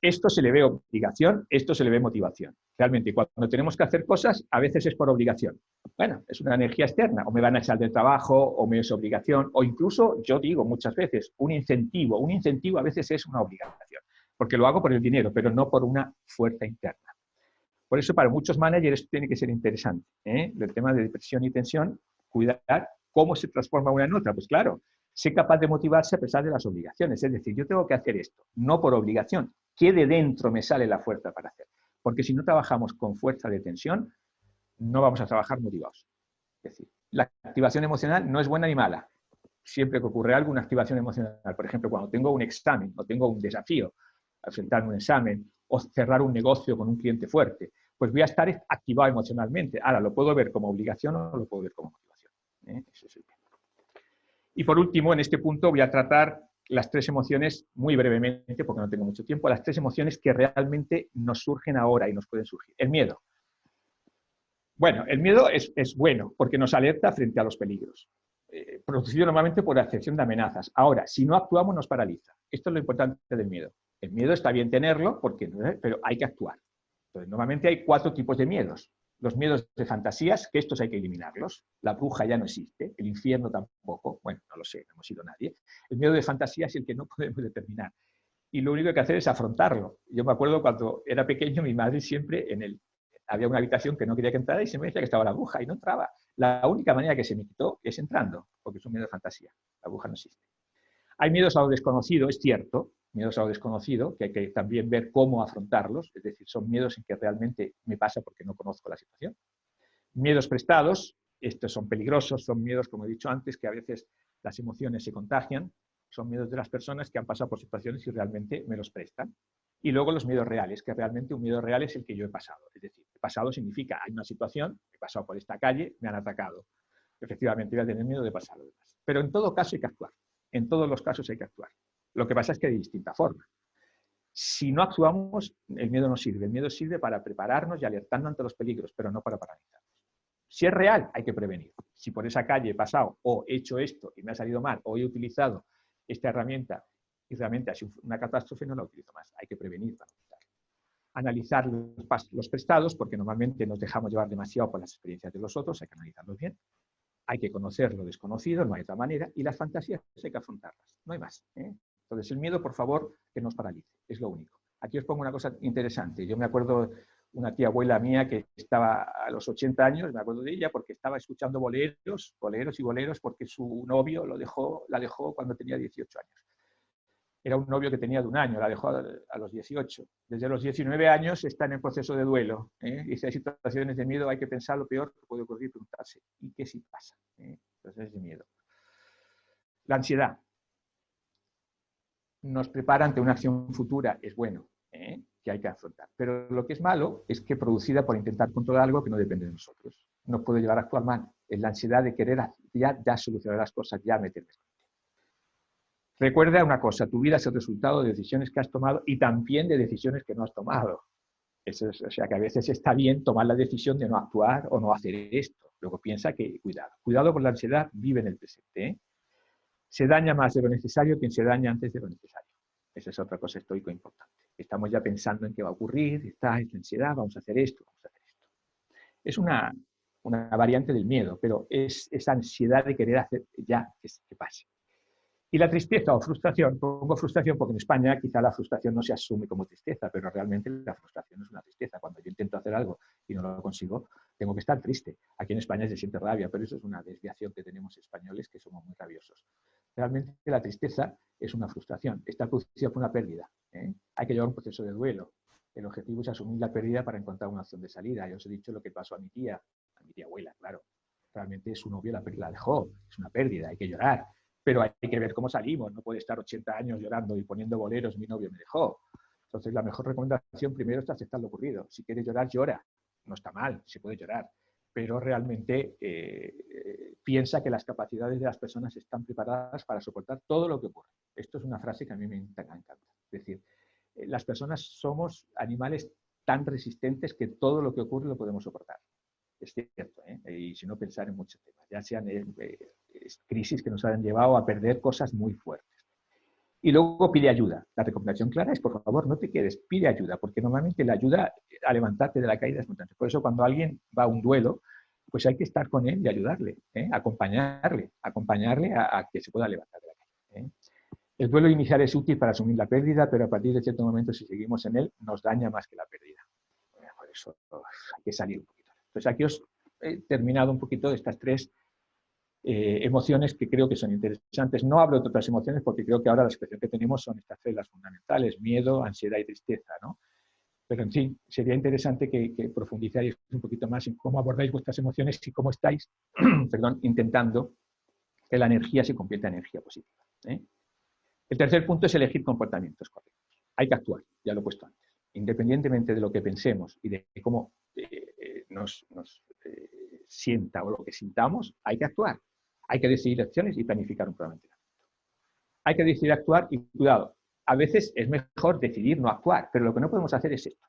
Esto se le ve obligación, esto se le ve motivación. Realmente, cuando tenemos que hacer cosas, a veces es por obligación. Bueno, es una energía externa, o me van a echar del trabajo, o me es obligación, o incluso, yo digo muchas veces, un incentivo. Un incentivo a veces es una obligación, porque lo hago por el dinero, pero no por una fuerza interna. Por eso, para muchos managers esto tiene que ser interesante. El tema de depresión y tensión, cuidar cómo se transforma una en otra. Pues claro, sé capaz de motivarse a pesar de las obligaciones. Es decir, yo tengo que hacer esto, no por obligación. ¿Qué de dentro me sale la fuerza para hacer? Porque si no trabajamos con fuerza de tensión, no vamos a trabajar motivados. Es decir, la activación emocional no es buena ni mala. Siempre que ocurre algo, una activación emocional. Por ejemplo, cuando tengo un examen o tengo un desafío, enfrentarme a un examen o cerrar un negocio con un cliente fuerte, pues voy a estar activado emocionalmente. Ahora, lo puedo ver como obligación o lo puedo ver como motivación. Eso es el tema. Y por último, en este punto voy a tratar las tres emociones muy brevemente, porque no tengo mucho tiempo, las tres emociones que realmente nos surgen ahora y nos pueden surgir. El miedo. Bueno, el miedo es bueno porque nos alerta frente a los peligros, producido normalmente por la acepción de amenazas. Ahora, si no actuamos, nos paraliza. Esto es lo importante del miedo. El miedo está bien tenerlo, pero hay que actuar. Entonces, normalmente hay 4 tipos de miedos. Los miedos de fantasías, que estos hay que eliminarlos. La bruja ya no existe, el infierno tampoco. Bueno, no lo sé, no hemos ido nadie. El miedo de fantasía es el que no podemos determinar. Y lo único que hay que hacer es afrontarlo. Yo me acuerdo cuando era pequeño, mi madre siempre había una habitación que no quería que entrara y se me decía que estaba la bruja y no entraba. La única manera que se me quitó es entrando, porque es un miedo de fantasía. La bruja no existe. Hay miedos a lo desconocido, es cierto, miedos a lo desconocido, que hay que también ver cómo afrontarlos, es decir, son miedos en que realmente me pasa porque no conozco la situación. Miedos prestados, estos son peligrosos, son miedos, como he dicho antes, que a veces las emociones se contagian, son miedos de las personas que han pasado por situaciones y realmente me los prestan. Y luego los miedos reales, que realmente un miedo real es el que yo he pasado. Es decir, he pasado significa, hay una situación, he pasado por esta calle, me han atacado. Efectivamente, voy a tener miedo de pasar lo demás. Pero en todo caso hay que actuar. En todos los casos hay que actuar. Lo que pasa es que de distinta forma. Si no actuamos, el miedo no sirve. El miedo sirve para prepararnos y alertarnos ante los peligros, pero no para paralizarnos. Si es real, hay que prevenir. Si por esa calle he pasado o he hecho esto y me ha salido mal o he utilizado esta herramienta y realmente ha sido una catástrofe, no la utilizo más. Hay que prevenir para evitar. Analizar los prestados, porque normalmente nos dejamos llevar demasiado por las experiencias de los otros, hay que analizarlos bien. Hay que conocer lo desconocido, no hay otra manera, y las fantasías hay que afrontarlas, no hay más. Entonces el miedo, por favor, que nos paralice, es lo único. Aquí os pongo una cosa interesante. Yo me acuerdo una tía abuela mía que estaba a los 80 años, me acuerdo de ella porque estaba escuchando boleros, porque su novio la dejó cuando tenía 18 años. Era un novio que tenía de 1 año, la dejó a los 18. Desde los 19 años está en el proceso de duelo. Y si hay situaciones de miedo, hay que pensar lo peor que puede ocurrir y preguntarse, ¿y qué si pasa? Entonces, de miedo. La ansiedad nos prepara ante una acción futura, es bueno, que hay que afrontar. Pero lo que es malo es que producida por intentar controlar algo que no depende de nosotros. Nos puede llevar a actuar mal. Es la ansiedad de querer ya solucionar las cosas, ya meterme. Recuerda una cosa, tu vida es el resultado de decisiones que has tomado y también de decisiones que no has tomado. O sea que a veces está bien tomar la decisión de no actuar o no hacer esto. Luego piensa que, cuidado con la ansiedad, vive en el presente. Se daña más de lo necesario quien se daña antes de lo necesario. Esa es otra cosa estoico importante. Estamos ya pensando en qué va a ocurrir, está esta ansiedad, vamos a hacer esto, vamos a hacer esto. Es una variante del miedo, pero es esa ansiedad de querer hacer ya que pase. Y la tristeza o frustración, pongo frustración porque en España quizá la frustración no se asume como tristeza, pero realmente la frustración es una tristeza. Cuando yo intento hacer algo y no lo consigo, tengo que estar triste. Aquí en España se siente rabia, pero eso es una desviación que tenemos españoles, que somos muy rabiosos. Realmente la tristeza es una frustración, está producida por una pérdida. Hay que llevar un proceso de duelo. El objetivo es asumir la pérdida para encontrar una opción de salida. Yo os he dicho lo que pasó a mi tía abuela, claro. Realmente su novio la dejó, es una pérdida, hay que llorar. Pero hay que ver cómo salimos, no puede estar 80 años llorando y poniendo boleros, mi novio me dejó. Entonces la mejor recomendación primero es aceptar lo ocurrido. Si quieres llorar, llora. No está mal, se puede llorar. Pero realmente piensa que las capacidades de las personas están preparadas para soportar todo lo que ocurre. Esto es una frase que a mí me encanta. Es decir, las personas somos animales tan resistentes que todo lo que ocurre lo podemos soportar. Es cierto, y si no pensar en muchos temas, ya sean crisis que nos han llevado a perder cosas muy fuertes. Y luego pide ayuda. La recomendación clara es, por favor, no te quedes, pide ayuda, porque normalmente la ayuda a levantarte de la caída es muy importante. Por eso cuando alguien va a un duelo, pues hay que estar con él y ayudarle, acompañarle a que se pueda levantar de la caída. El duelo inicial es útil para asumir la pérdida, pero a partir de cierto momento, si seguimos en él, nos daña más que la pérdida. Por eso hay que salir un poquito. Entonces aquí os he terminado un poquito de estas 3 emociones que creo que son interesantes. No hablo de otras emociones porque creo que ahora la situación que tenemos son estas 3 las fundamentales, miedo, ansiedad y tristeza, ¿no? Pero en fin, sería interesante que profundizáis un poquito más en cómo abordáis vuestras emociones y cómo estáis intentando que la energía se convierta en energía positiva. El tercer punto es elegir comportamientos correctos. Hay que actuar, ya lo he puesto antes. Independientemente de lo que pensemos y de cómo nos sienta o lo que sintamos, hay que actuar. Hay que decidir acciones y planificar un programa de entrenamiento. Hay que decidir actuar y, cuidado, a veces es mejor decidir no actuar, pero lo que no podemos hacer es esto.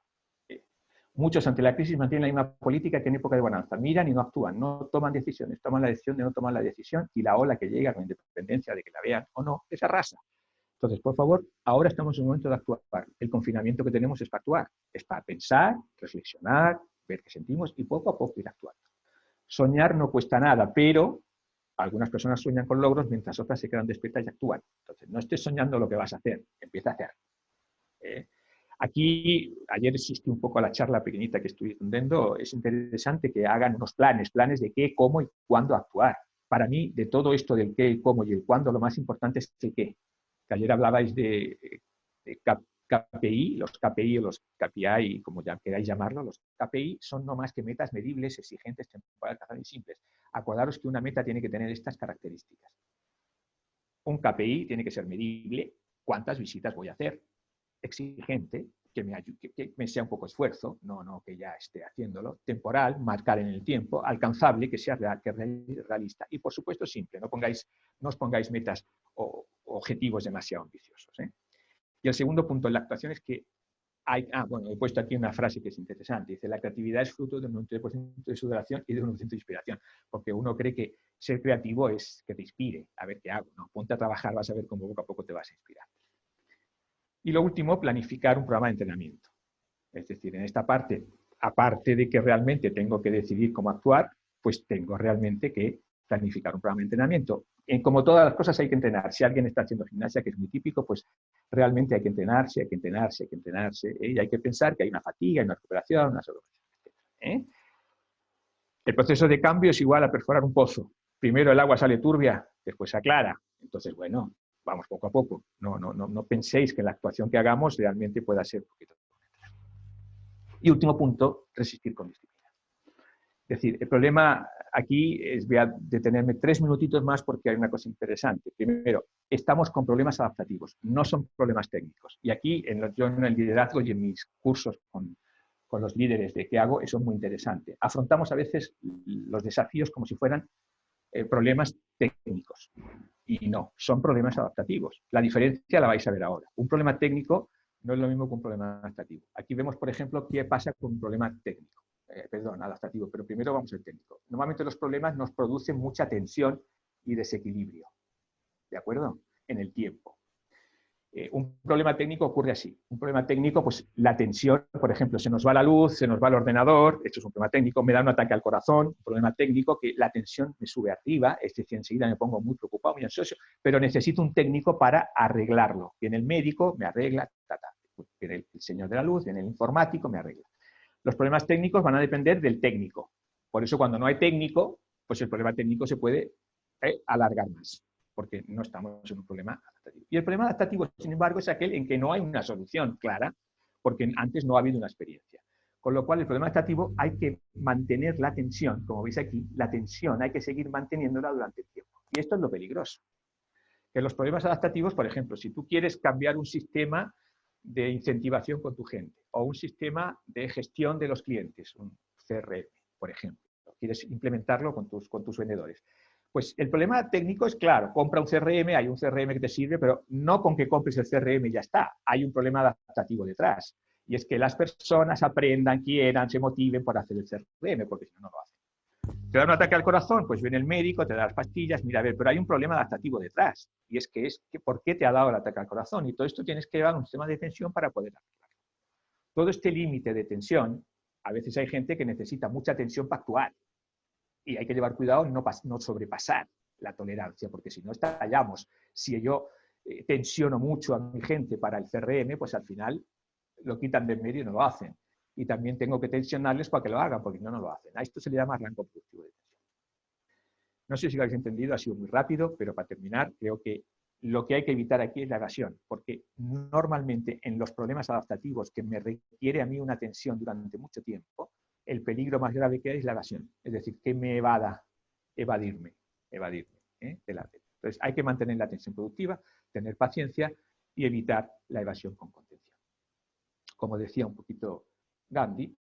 Muchos ante la crisis mantienen la misma política que en época de bonanza. Miran y no actúan, no toman decisiones, toman la decisión de no tomar la decisión y la ola que llega con independencia de que la vean o no, les arrasa. Entonces, por favor, ahora estamos en un momento de actuar. El confinamiento que tenemos es para actuar, es para pensar, reflexionar, ver qué sentimos y poco a poco ir actuando. Soñar no cuesta nada, pero algunas personas sueñan con logros mientras otras se quedan despiertas y actúan. Entonces, no estés soñando lo que vas a hacer, empieza a hacer. Aquí, ayer existió un poco la charla pequeñita que estoy dando, es interesante que hagan unos planes de qué, cómo y cuándo actuar. Para mí, de todo esto del qué, el cómo y el cuándo, lo más importante es el qué. Que ayer hablabais de KPI, los KPI o los KPI, como ya queráis llamarlo, los KPI son no más que metas medibles, exigentes, temporales y simples. Acordaros que una meta tiene que tener estas características. Un KPI tiene que ser medible, cuántas visitas voy a hacer, exigente, que me sea un poco esfuerzo, no que ya esté haciéndolo, temporal, marcar en el tiempo, alcanzable, que sea realista y, por supuesto, simple. No os pongáis metas o objetivos demasiado ambiciosos. Y el segundo punto en la actuación es que he puesto aquí una frase que es interesante. Dice, la creatividad es fruto de un 93% de sudoración y de un 1% de inspiración. Porque uno cree que ser creativo es que te inspire. A ver qué hago. No, ponte a trabajar, vas a ver cómo poco a poco te vas a inspirar. Y lo último, planificar un programa de entrenamiento. Es decir, en esta parte, aparte de que realmente tengo que decidir cómo actuar, pues tengo realmente que planificar un programa de entrenamiento. Como todas las cosas hay que entrenar. Si alguien está haciendo gimnasia, que es muy típico, pues realmente hay que entrenarse, y hay que pensar que hay una fatiga, hay una recuperación, una sobrecarga. El proceso de cambio es igual a perforar un pozo. Primero el agua sale turbia, después se aclara. Entonces, bueno, vamos poco a poco. No penséis que la actuación que hagamos realmente pueda ser un poquito. Y último punto, resistir con disciplina. Es decir, el problema aquí es, voy a detenerme 3 minutitos más porque hay una cosa interesante. Primero, estamos con problemas adaptativos, no son problemas técnicos. Y aquí, yo en el liderazgo y en mis cursos con los líderes de qué hago, eso es muy interesante. Afrontamos a veces los desafíos como si fueran problemas técnicos. Y no, son problemas adaptativos. La diferencia la vais a ver ahora. Un problema técnico no es lo mismo que un problema adaptativo. Aquí vemos, por ejemplo, qué pasa con un problema técnico. Adaptativo, pero primero vamos al técnico. Normalmente los problemas nos producen mucha tensión y desequilibrio, ¿de acuerdo? En el tiempo. Un problema técnico ocurre así. Un problema técnico, pues la tensión, por ejemplo, se nos va la luz, se nos va el ordenador, esto es un problema técnico, me da un ataque al corazón, un problema técnico que la tensión me sube arriba, es decir, enseguida me pongo muy preocupado, muy ansioso, pero necesito un técnico para arreglarlo. Viene el médico, me arregla, viene el señor de la luz, viene el informático, me arregla. Los problemas técnicos van a depender del técnico. Por eso cuando no hay técnico, pues el problema técnico se puede alargar más, porque no estamos en un problema adaptativo. Y el problema adaptativo, sin embargo, es aquel en que no hay una solución clara, porque antes no ha habido una experiencia. Con lo cual, el problema adaptativo hay que mantener la tensión, como veis aquí, la tensión hay que seguir manteniéndola durante el tiempo. Y esto es lo peligroso. Que los problemas adaptativos, por ejemplo, si tú quieres cambiar un sistema de incentivación con tu gente o un sistema de gestión de los clientes, un CRM, por ejemplo, quieres implementarlo con tus vendedores. Pues el problema técnico es claro, compra un CRM, hay un CRM que te sirve, pero no con que compres el CRM y ya está. Hay un problema adaptativo detrás. Y es que las personas aprendan, quieran, se motiven por hacer el CRM, porque si no, no lo hacen. ¿Te da un ataque al corazón? Pues viene el médico, te da las pastillas, mira, a ver, pero hay un problema adaptativo detrás. Y es que ¿por qué te ha dado el ataque al corazón? Y todo esto tienes que llevar un sistema de tensión para poder arreglarlo. Todo este límite de tensión, a veces hay gente que necesita mucha tensión para actuar. Y hay que llevar cuidado en no sobrepasar la tolerancia, porque si no estallamos. Si yo tensiono mucho a mi gente para el CRM, pues al final lo quitan de en medio y no lo hacen. Y también tengo que tensionarles para que lo hagan, porque no lo hacen. A esto se le llama rango productivo de tensión. No sé si lo habéis entendido, ha sido muy rápido, pero para terminar, creo que lo que hay que evitar aquí es la evasión, porque normalmente en los problemas adaptativos que me requiere a mí una tensión durante mucho tiempo, el peligro más grave que hay es la evasión. Es decir, que me evadirme delante. Entonces, hay que mantener la atención productiva, tener paciencia y evitar la evasión con contención. Como decía un poquito Gandhi,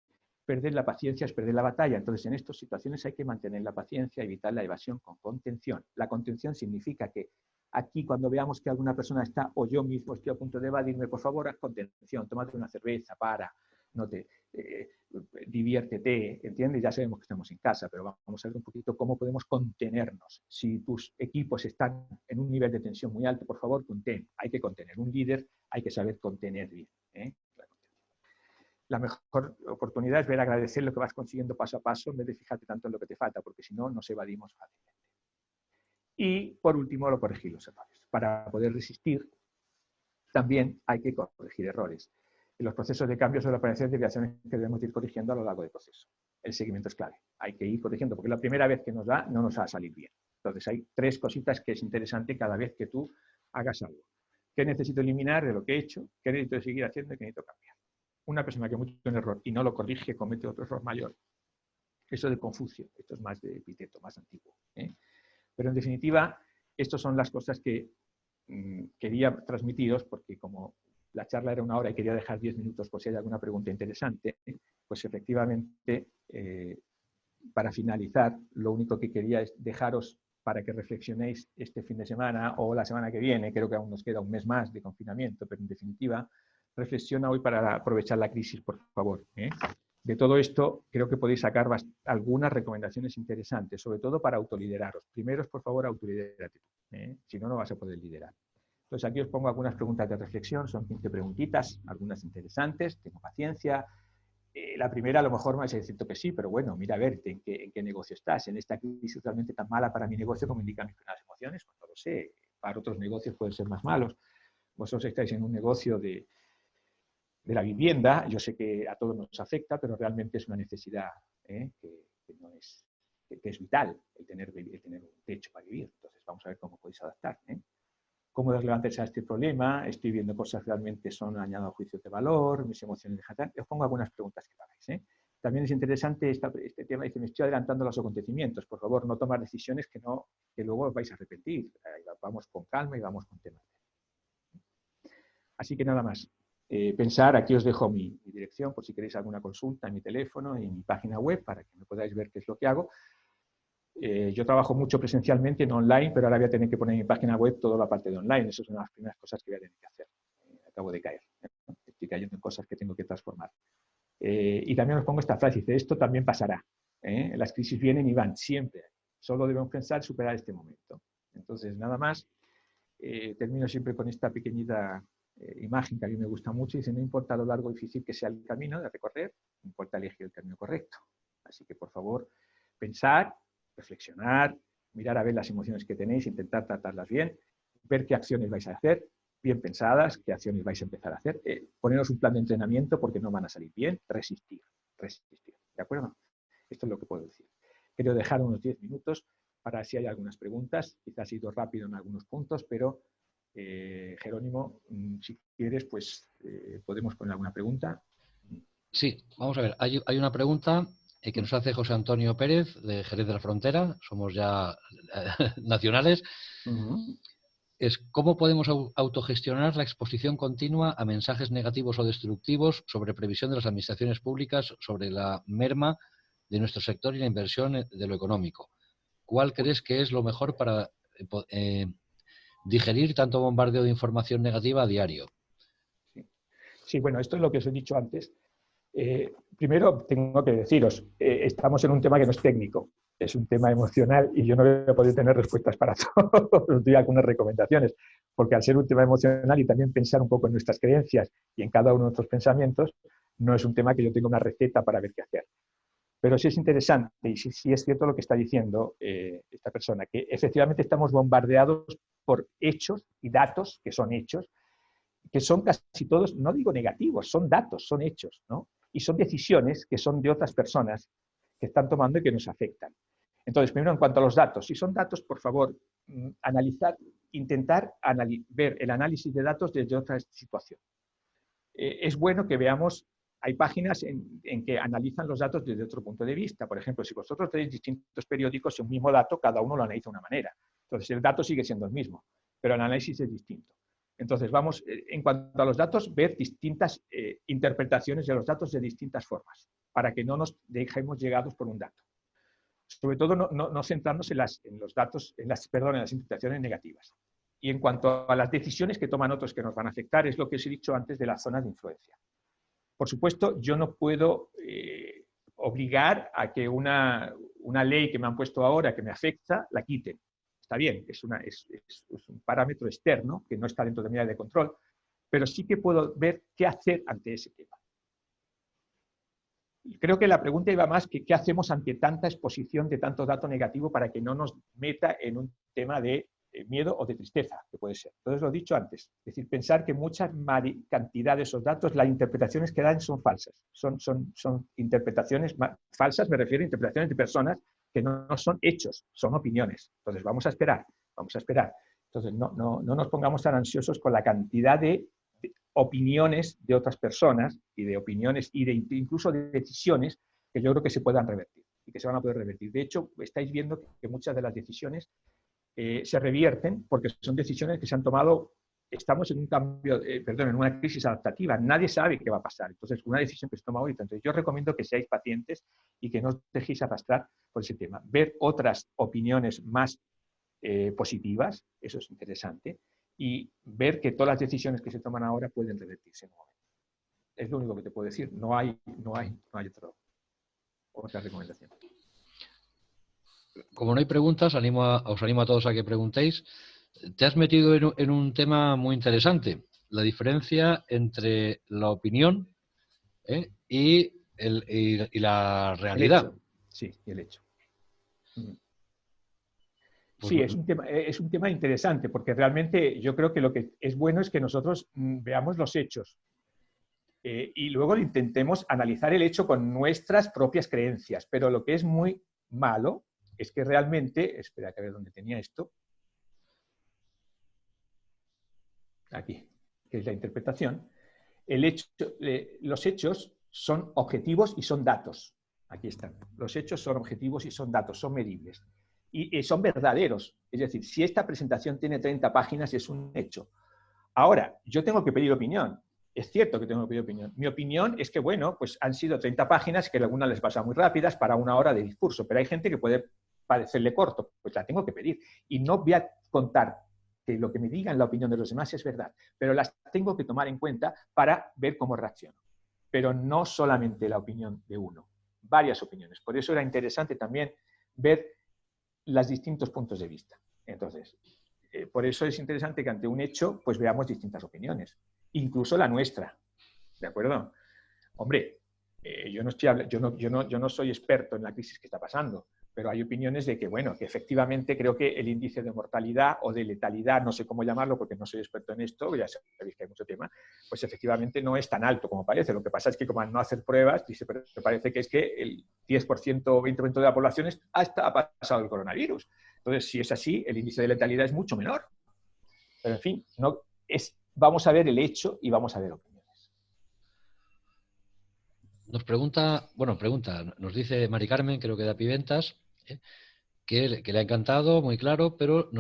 perder la paciencia es perder la batalla. Entonces, en estas situaciones hay que mantener la paciencia, evitar la evasión con contención. La contención significa que aquí, cuando veamos que alguna persona está, o yo mismo estoy a punto de evadirme, por favor, haz contención, tómate una cerveza, diviértete, ¿entiendes? Ya sabemos que estamos en casa, pero vamos a ver un poquito cómo podemos contenernos. Si tus equipos están en un nivel de tensión muy alto, por favor, contén. Hay que contener. Un líder hay que saber contener bien. La mejor oportunidad es ver agradecer lo que vas consiguiendo paso a paso en vez de fijarte tanto en lo que te falta, porque si no, nos evadimos fácilmente. Y, por último, lo corregir los errores. Para poder resistir, también hay que corregir errores. En los procesos de cambios o de operaciones de desviaciones que debemos ir corrigiendo a lo largo del proceso. El seguimiento es clave. Hay que ir corrigiendo, porque la primera vez que nos da, no nos va a salir bien. Entonces, hay 3 cositas que es interesante cada vez que tú hagas algo. ¿Qué necesito eliminar de lo que he hecho? ¿Qué necesito seguir haciendo y qué necesito cambiar? Una persona que comete un error y no lo corrige, comete otro error mayor. Eso de Confucio, esto es más de Epicteto, más antiguo. Pero en definitiva, estas son las cosas que quería transmitiros, porque como la charla era 1 hora y quería dejar 10 minutos por si hay alguna pregunta interesante, pues efectivamente, para finalizar, lo único que quería es dejaros para que reflexionéis este fin de semana o la semana que viene, creo que aún nos queda un mes más de confinamiento, pero en definitiva, reflexiona hoy para aprovechar la crisis, por favor. De todo esto, creo que podéis sacar algunas recomendaciones interesantes, sobre todo para autolideraros. Primero, por favor, autolidérate. Si no, no vas a poder liderar. Entonces, aquí os pongo algunas preguntas de reflexión, son 15 preguntitas, algunas interesantes, tengo paciencia. La primera, a lo mejor me vais a decir que sí, pero bueno, mira a ver, ¿en qué negocio estás? ¿En esta crisis realmente tan mala para mi negocio como indican mis primeras emociones? Pues no lo sé, para otros negocios pueden ser más malos. Vosotros estáis en un negocio de la vivienda, yo sé que a todos nos afecta, pero realmente es una necesidad que es vital el tener un techo para vivir. Entonces vamos a ver cómo podéis adaptar. cómo darle antes a este problema, estoy viendo cosas que realmente son añado a juicios de valor, mis emociones de... Os pongo algunas preguntas que hagáis, ¿eh? También es interesante este tema, dice, me estoy adelantando a los acontecimientos. Por favor, no tomar decisiones que luego os vais a arrepentir. Vamos con calma y vamos con temas. Así que nada más. Pensar, aquí os dejo mi dirección por si queréis alguna consulta, en mi teléfono y mi página web para que me podáis ver qué es lo que hago. Yo trabajo mucho presencialmente, no online, pero ahora voy a tener que poner en mi página web toda la parte de online. Eso es una de las primeras cosas que voy a tener que hacer. Acabo de caer. Estoy cayendo en cosas que tengo que transformar. Y también os pongo esta frase, dice, esto también pasará. Las crisis vienen y van, siempre. Solo debemos pensar superar este momento. Entonces, nada más. Termino siempre con esta pequeñita imagen que a mí me gusta mucho. Dice, no importa lo largo o difícil que sea el camino de recorrer, importa elegir el camino correcto. Así que, por favor, pensar, reflexionar, mirar a ver las emociones que tenéis, intentar tratarlas bien, ver qué acciones vais a hacer, bien pensadas, qué acciones vais a empezar a hacer, poneros un plan de entrenamiento porque no van a salir bien, resistir, ¿de acuerdo? Esto es lo que puedo decir. Quiero dejar unos 10 minutos para si hay algunas preguntas, quizás he ido rápido en algunos puntos, pero Jerónimo, si quieres, pues podemos poner alguna pregunta. Sí, vamos a ver, hay una pregunta que nos hace José Antonio Pérez, de Jerez de la Frontera, somos ya nacionales. Es cómo podemos autogestionar la exposición continua a mensajes negativos o destructivos sobre previsión de las administraciones públicas, sobre la merma de nuestro sector y la inversión de lo económico. ¿Cuál crees que es lo mejor para digerir tanto bombardeo de información negativa a diario? Sí, bueno, esto es lo que os he dicho antes. Primero tengo que deciros, estamos en un tema que no es técnico, es un tema emocional y yo no voy a poder tener respuestas para todo. Os doy algunas recomendaciones, porque al ser un tema emocional y también pensar un poco en nuestras creencias y en cada uno de nuestros pensamientos, no es un tema que yo tenga una receta para ver qué hacer. Pero sí es interesante y sí es cierto lo que está diciendo esta persona, que efectivamente estamos bombardeados por hechos y datos que son hechos, que son casi todos, no digo negativos, son datos, son hechos, ¿no? Y son decisiones que son de otras personas que están tomando y que nos afectan. Entonces, primero, en cuanto a los datos, si son datos, por favor, analizar, intentar ver el análisis de datos desde otra situación. Es bueno que veamos, hay páginas en que analizan los datos desde otro punto de vista. Por ejemplo, si vosotros tenéis distintos periódicos, un mismo dato, cada uno lo analiza de una manera. Entonces, el dato sigue siendo el mismo, pero el análisis es distinto. Entonces, vamos, en cuanto a los datos, ver distintas interpretaciones de los datos de distintas formas, para que no nos dejemos llegados por un dato. Sobre todo, no centrarnos en los datos, en las interpretaciones negativas. Y en cuanto a las decisiones que toman otros que nos van a afectar, es lo que os he dicho antes de la zona de influencia. Por supuesto, yo no puedo obligar a que una ley que me han puesto ahora que me afecta, la quiten. Está bien, es un parámetro externo que no está dentro de mi área de control, pero sí que puedo ver qué hacer ante ese tema. Y creo que la pregunta iba más que qué hacemos ante tanta exposición de tanto dato negativo para que no nos meta en un tema de miedo o de tristeza, que puede ser. Entonces, lo he dicho antes, es decir, pensar que mucha cantidad de esos datos, las interpretaciones que dan son falsas. Son interpretaciones falsas, me refiero a interpretaciones de personas que no son hechos, son opiniones. Entonces, vamos a esperar. Entonces, no nos pongamos tan ansiosos con la cantidad de opiniones de otras personas y de opiniones y incluso de decisiones que yo creo que se puedan revertir y que se van a poder revertir. De hecho, estáis viendo que muchas de las decisiones se revierten porque son decisiones que se han tomado. Estamos en un cambio, en una crisis adaptativa. Nadie sabe qué va a pasar. Entonces, una decisión que se toma ahorita. Entonces, yo recomiendo que seáis pacientes y que no os dejéis arrastrar por ese tema. Ver otras opiniones más positivas, eso es interesante, y ver que todas las decisiones que se toman ahora pueden revertirse en un momento. Es lo único que te puedo decir. No hay otra recomendación. Como no hay preguntas, os animo a todos a que preguntéis. Te has metido en un tema muy interesante, la diferencia entre la opinión y la realidad. El hecho. Sí, y el hecho. Pues, sí, es un tema interesante, porque realmente yo creo que lo que es bueno es que nosotros veamos los hechos y luego intentemos analizar el hecho con nuestras propias creencias. Pero lo que es muy malo es que realmente, espera que a ver dónde tenía esto. aquí, que es la interpretación, los hechos son objetivos y son datos. Aquí están. Los hechos son objetivos y son datos, son medibles. Y son verdaderos. Es decir, si esta presentación tiene 30 páginas, es un hecho. Ahora, yo tengo que pedir opinión. Es cierto que tengo que pedir opinión. Mi opinión es que, bueno, pues han sido 30 páginas, que algunas les pasan muy rápidas para una hora de discurso, pero hay gente que puede parecerle corto, pues la tengo que pedir. Y no voy a contar que lo que me digan la opinión de los demás es verdad, pero las tengo que tomar en cuenta para ver cómo reacciono. Pero no solamente la opinión de uno, varias opiniones. Por eso era interesante también ver los distintos puntos de vista. Entonces, por eso es interesante que ante un hecho pues veamos distintas opiniones, incluso la nuestra, ¿de acuerdo? Hombre, yo no soy experto en la crisis que está pasando, pero hay opiniones de que, bueno, que efectivamente creo que el índice de mortalidad o de letalidad, no sé cómo llamarlo porque no soy experto en esto, ya sabéis que hay mucho tema, pues efectivamente no es tan alto como parece. Lo que pasa es que como al no hacer pruebas, dice, pero parece que es que el 10% o 20% de la población ha pasado el coronavirus. Entonces, si es así, el índice de letalidad es mucho menor. Pero en fin, vamos a ver el hecho y vamos a ver opiniones. Nos dice Mari Carmen, creo que de Apiventas, que le ha encantado, muy claro, pero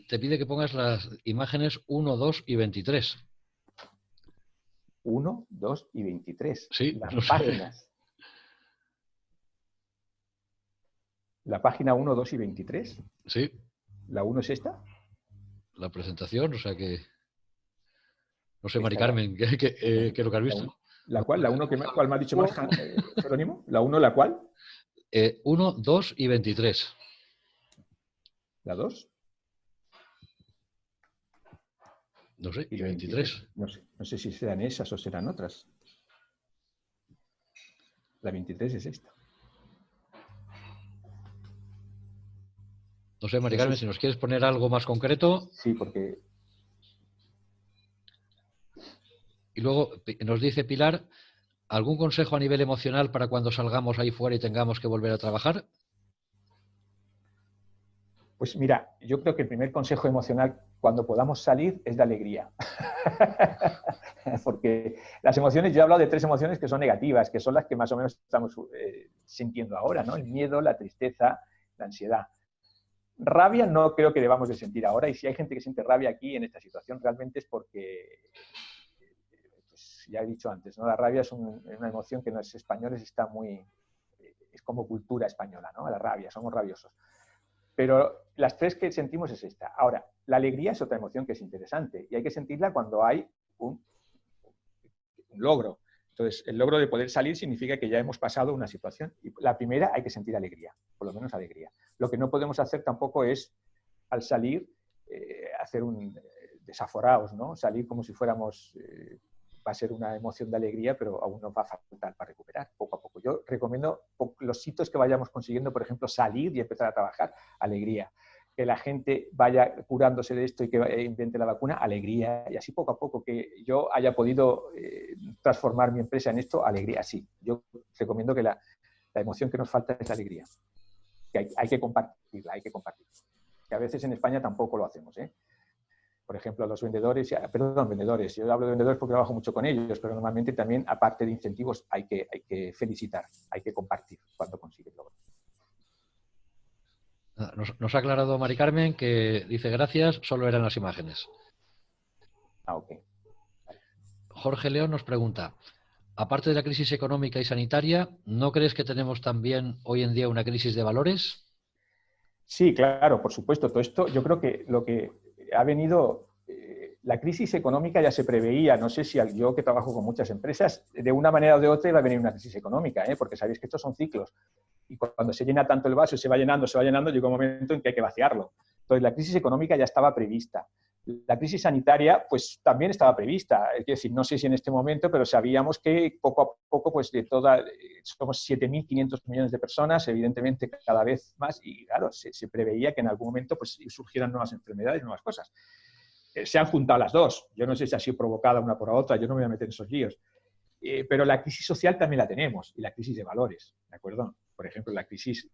te pide que pongas las imágenes 1, 2 y 23. 1, 2 y 23. Sí, las no sé. Páginas. ¿La página 1, 2 y 23? Sí. ¿La 1 es esta? La presentación, o sea que... No sé, Mari Carmen, ¿qué es lo que has visto? ¿La cual? ¿La 1 cuál me ha dicho más, Jerónimo? ¿La 1 la cuál? 1, 2 y 23. ¿La 2? No sé, y 23. No sé si serán esas o serán otras. La 23 es esta. No sé, Mari Carmen, si nos quieres poner algo más concreto. Sí, porque... Y luego nos dice Pilar, ¿algún consejo a nivel emocional para cuando salgamos ahí fuera y tengamos que volver a trabajar? Pues mira, yo creo que el primer consejo emocional cuando podamos salir es la alegría. Porque las emociones, yo he hablado de 3 emociones que son negativas, que son las que más o menos estamos sintiendo ahora, ¿no? El miedo, la tristeza, la ansiedad. Rabia no creo que debamos de sentir ahora, y si hay gente que siente rabia aquí en esta situación realmente es porque, pues ya he dicho antes, ¿no? La rabia es una emoción que en los españoles está muy, es como cultura española, ¿no? La rabia, somos rabiosos. Pero las 3 que sentimos es esta. Ahora, la alegría es otra emoción que es interesante y hay que sentirla cuando hay un logro. Entonces, el logro de poder salir significa que ya hemos pasado una situación. Y la primera, hay que sentir alegría, por lo menos alegría. Lo que no podemos hacer tampoco es, al salir, hacer un desaforados, ¿no? Salir como si fuéramos... va a ser una emoción de alegría, pero aún nos va a faltar para recuperar poco a poco. Yo recomiendo los hitos que vayamos consiguiendo, por ejemplo, salir y empezar a trabajar, alegría. Que la gente vaya curándose de esto y que invente la vacuna, alegría. Y así poco a poco que yo haya podido transformar mi empresa en esto, alegría, sí. Yo recomiendo que la emoción que nos falta es la alegría. Que hay que compartirla, hay que compartirla. Que a veces en España tampoco lo hacemos, ¿eh? Por ejemplo, los vendedores, yo hablo de vendedores porque trabajo mucho con ellos, pero normalmente también, aparte de incentivos, hay que felicitar, hay que compartir cuando consiguen logros. Nos ha aclarado Mari Carmen que dice gracias, solo eran las imágenes. Ok. Jorge León nos pregunta, aparte de la crisis económica y sanitaria, ¿no crees que tenemos también hoy en día una crisis de valores? Sí, claro, por supuesto. Todo esto, yo creo que lo que ha venido, la crisis económica ya se preveía. No sé si yo que trabajo con muchas empresas, de una manera o de otra iba a venir una crisis económica, porque sabéis que estos son ciclos. Y cuando se llena tanto el vaso y se va llenando, llega un momento en que hay que vaciarlo. Entonces, la crisis económica ya estaba prevista. La crisis sanitaria, pues también estaba prevista. Es decir, no sé si en este momento, pero sabíamos que poco a poco, pues somos 7.500 millones de personas, evidentemente cada vez más, y claro, se preveía que en algún momento pues surgieran nuevas enfermedades, nuevas cosas. Se han juntado las dos. Yo no sé si ha sido provocada una por otra, yo no me voy a meter en esos líos. Pero la crisis social también la tenemos, y la crisis de valores, ¿de acuerdo? por ejemplo, la crisis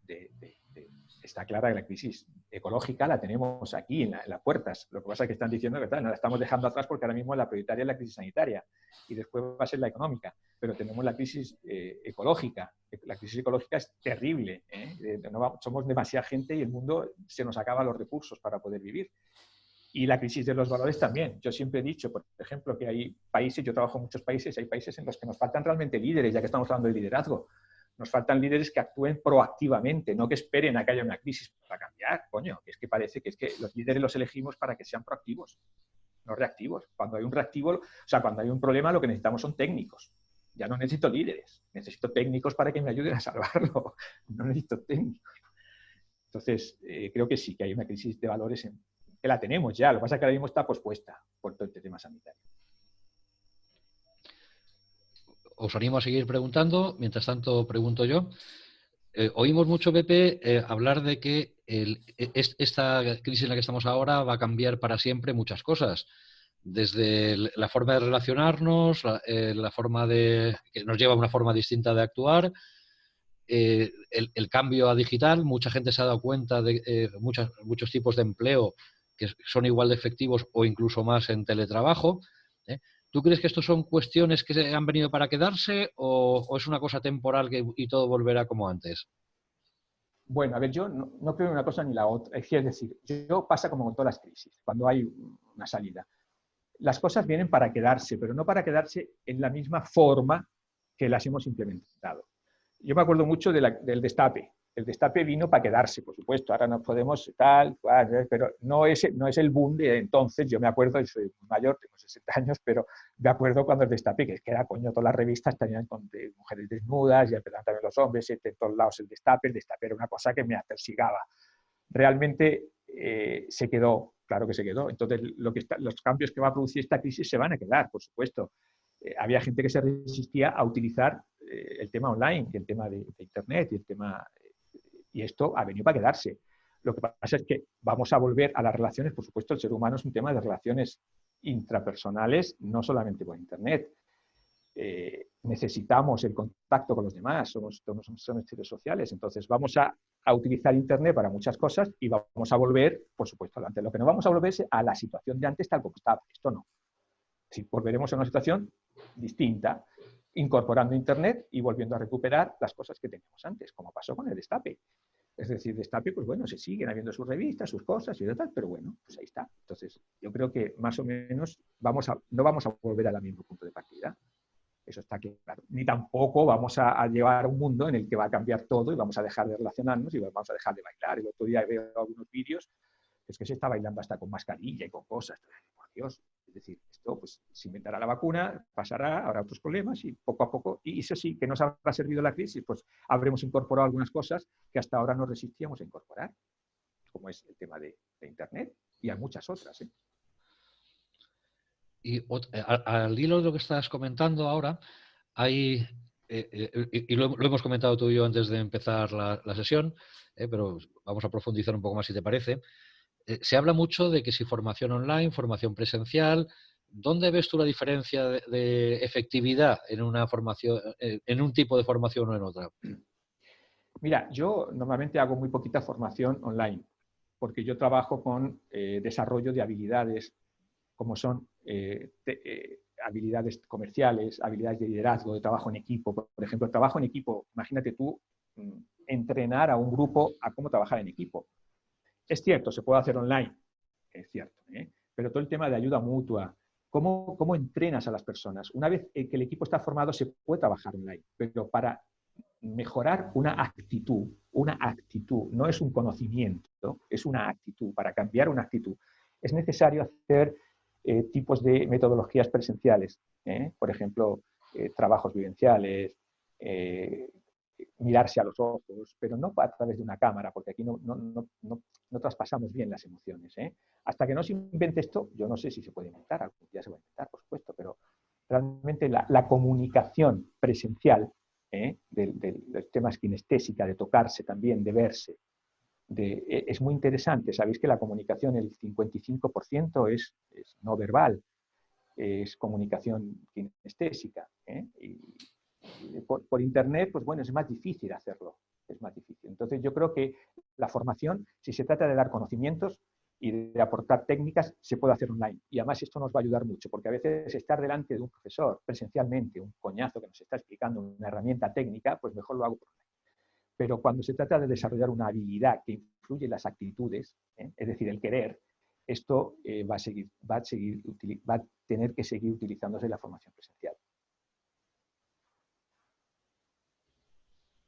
está clara que la crisis ecológica la tenemos aquí en las puertas. Lo que pasa es que están diciendo que no la estamos dejando atrás porque ahora mismo la prioritaria es la crisis sanitaria y después va a ser la económica. Pero tenemos la crisis ecológica. La crisis ecológica es terrible. Somos demasiada gente y el mundo se nos acaba los recursos para poder vivir. Y la crisis de los valores también. Yo siempre he dicho, por ejemplo, que hay países, yo trabajo en muchos países, hay países en los que nos faltan realmente líderes, ya que estamos hablando de liderazgo. Nos faltan líderes que actúen proactivamente, no que esperen a que haya una crisis para cambiar, coño. Que es que parece que los líderes los elegimos para que sean proactivos, no reactivos. Cuando hay un reactivo, o sea, cuando hay un problema, lo que necesitamos son técnicos. Ya no necesito líderes, necesito técnicos para que me ayuden a salvarlo. No necesito técnicos. Entonces, creo que sí, que hay una crisis de valores que la tenemos ya. Lo que pasa es que ahora mismo está pospuesta por todo este tema sanitario. Os animo a seguir preguntando. Mientras tanto, pregunto yo. Oímos mucho, Pepe, hablar de que esta crisis en la que estamos ahora va a cambiar para siempre muchas cosas. Desde la forma de relacionarnos, la forma que nos lleva a una forma distinta de actuar, el cambio a digital. Mucha gente se ha dado cuenta de muchos tipos de empleo que son igual de efectivos o incluso más en teletrabajo. ¿Tú crees que esto son cuestiones que han venido para quedarse o es una cosa temporal y todo volverá como antes? Bueno, a ver, yo no creo en una cosa ni la otra. Es decir, yo pasa como con todas las crisis, cuando hay una salida. Las cosas vienen para quedarse, pero no para quedarse en la misma forma que las hemos implementado. Yo me acuerdo mucho del destape. El destape vino para quedarse, por supuesto. Ahora no podemos tal, pero no es el boom de entonces. Yo me acuerdo, y soy mayor, tengo 60 años, pero me acuerdo cuando el destape, que era, coño, todas las revistas tenían mujeres desnudas, y empezaban también los hombres, y de todos lados el destape era una cosa que me atersigaba. Realmente se quedó, claro que se quedó. Entonces, los cambios que va a producir esta crisis se van a quedar, por supuesto. Había gente que se resistía a utilizar el tema online, y el tema de Internet, y esto ha venido para quedarse. Lo que pasa es que vamos a volver a las relaciones. Por supuesto, el ser humano es un tema de relaciones intrapersonales, no solamente por Internet. Necesitamos el contacto con los demás, somos seres sociales, entonces vamos a utilizar Internet para muchas cosas y vamos a volver, por supuesto, antes. Lo que no vamos a volver es a la situación de antes tal como estaba. Esto no. Sí, volveremos a una situación distinta, incorporando Internet y volviendo a recuperar las cosas que teníamos antes, como pasó con el destape. Es decir, destape, pues bueno, se siguen habiendo sus revistas, sus cosas y tal, pero bueno, pues ahí está. Entonces, yo creo que más o menos no vamos a volver al mismo punto de partida. Eso está claro. Ni tampoco vamos a llevar a un mundo en el que va a cambiar todo y vamos a dejar de relacionarnos y vamos a dejar de bailar. El otro día veo algunos vídeos, es que se está bailando hasta con mascarilla y con cosas. Por Dios. Es decir, esto pues se inventará la vacuna, pasará, habrá otros problemas y poco a poco, y eso sí, que nos habrá servido la crisis, pues habremos incorporado algunas cosas que hasta ahora no resistíamos a incorporar, como es el tema de Internet y a muchas otras. Y al hilo de lo que estás comentando ahora, hay, y lo hemos comentado tú y yo antes de empezar la sesión, pero vamos a profundizar un poco más si te parece. Se habla mucho de que si formación online, formación presencial. ¿Dónde ves tú la diferencia de efectividad en una formación, en un tipo de formación o en otra? Mira, yo normalmente hago muy poquita formación online, porque yo trabajo con desarrollo de habilidades como son habilidades comerciales, habilidades de liderazgo, de trabajo en equipo. Por ejemplo, el trabajo en equipo, imagínate tú entrenar a un grupo a cómo trabajar en equipo. Es cierto, se puede hacer online, es cierto, pero todo el tema de ayuda mutua, ¿cómo entrenas a las personas? Una vez que el equipo está formado, se puede trabajar online, pero para mejorar una actitud, no es un conocimiento, es una actitud. Para cambiar una actitud es necesario hacer tipos de metodologías presenciales, por ejemplo, trabajos vivenciales, mirarse a los ojos, pero no a través de una cámara, porque aquí no traspasamos bien las emociones. Hasta que no se invente esto, yo no sé si se puede inventar, algún día se va a inventar, por supuesto, pero realmente la comunicación presencial del tema kinestésica, de tocarse también, de verse, es muy interesante. Sabéis que la comunicación, el 55% es no verbal, es comunicación kinestésica. Y por Internet, pues bueno, es más difícil hacerlo. es más difícil. Entonces yo creo que la formación, si se trata de dar conocimientos y de aportar técnicas, se puede hacer online. Y además esto nos va a ayudar mucho, porque a veces estar delante de un profesor presencialmente, un coñazo que nos está explicando una herramienta técnica, pues mejor lo hago por online. Pero cuando se trata de desarrollar una habilidad que influye en las actitudes, es decir, el querer, esto va a tener que seguir utilizándose en la formación presencial.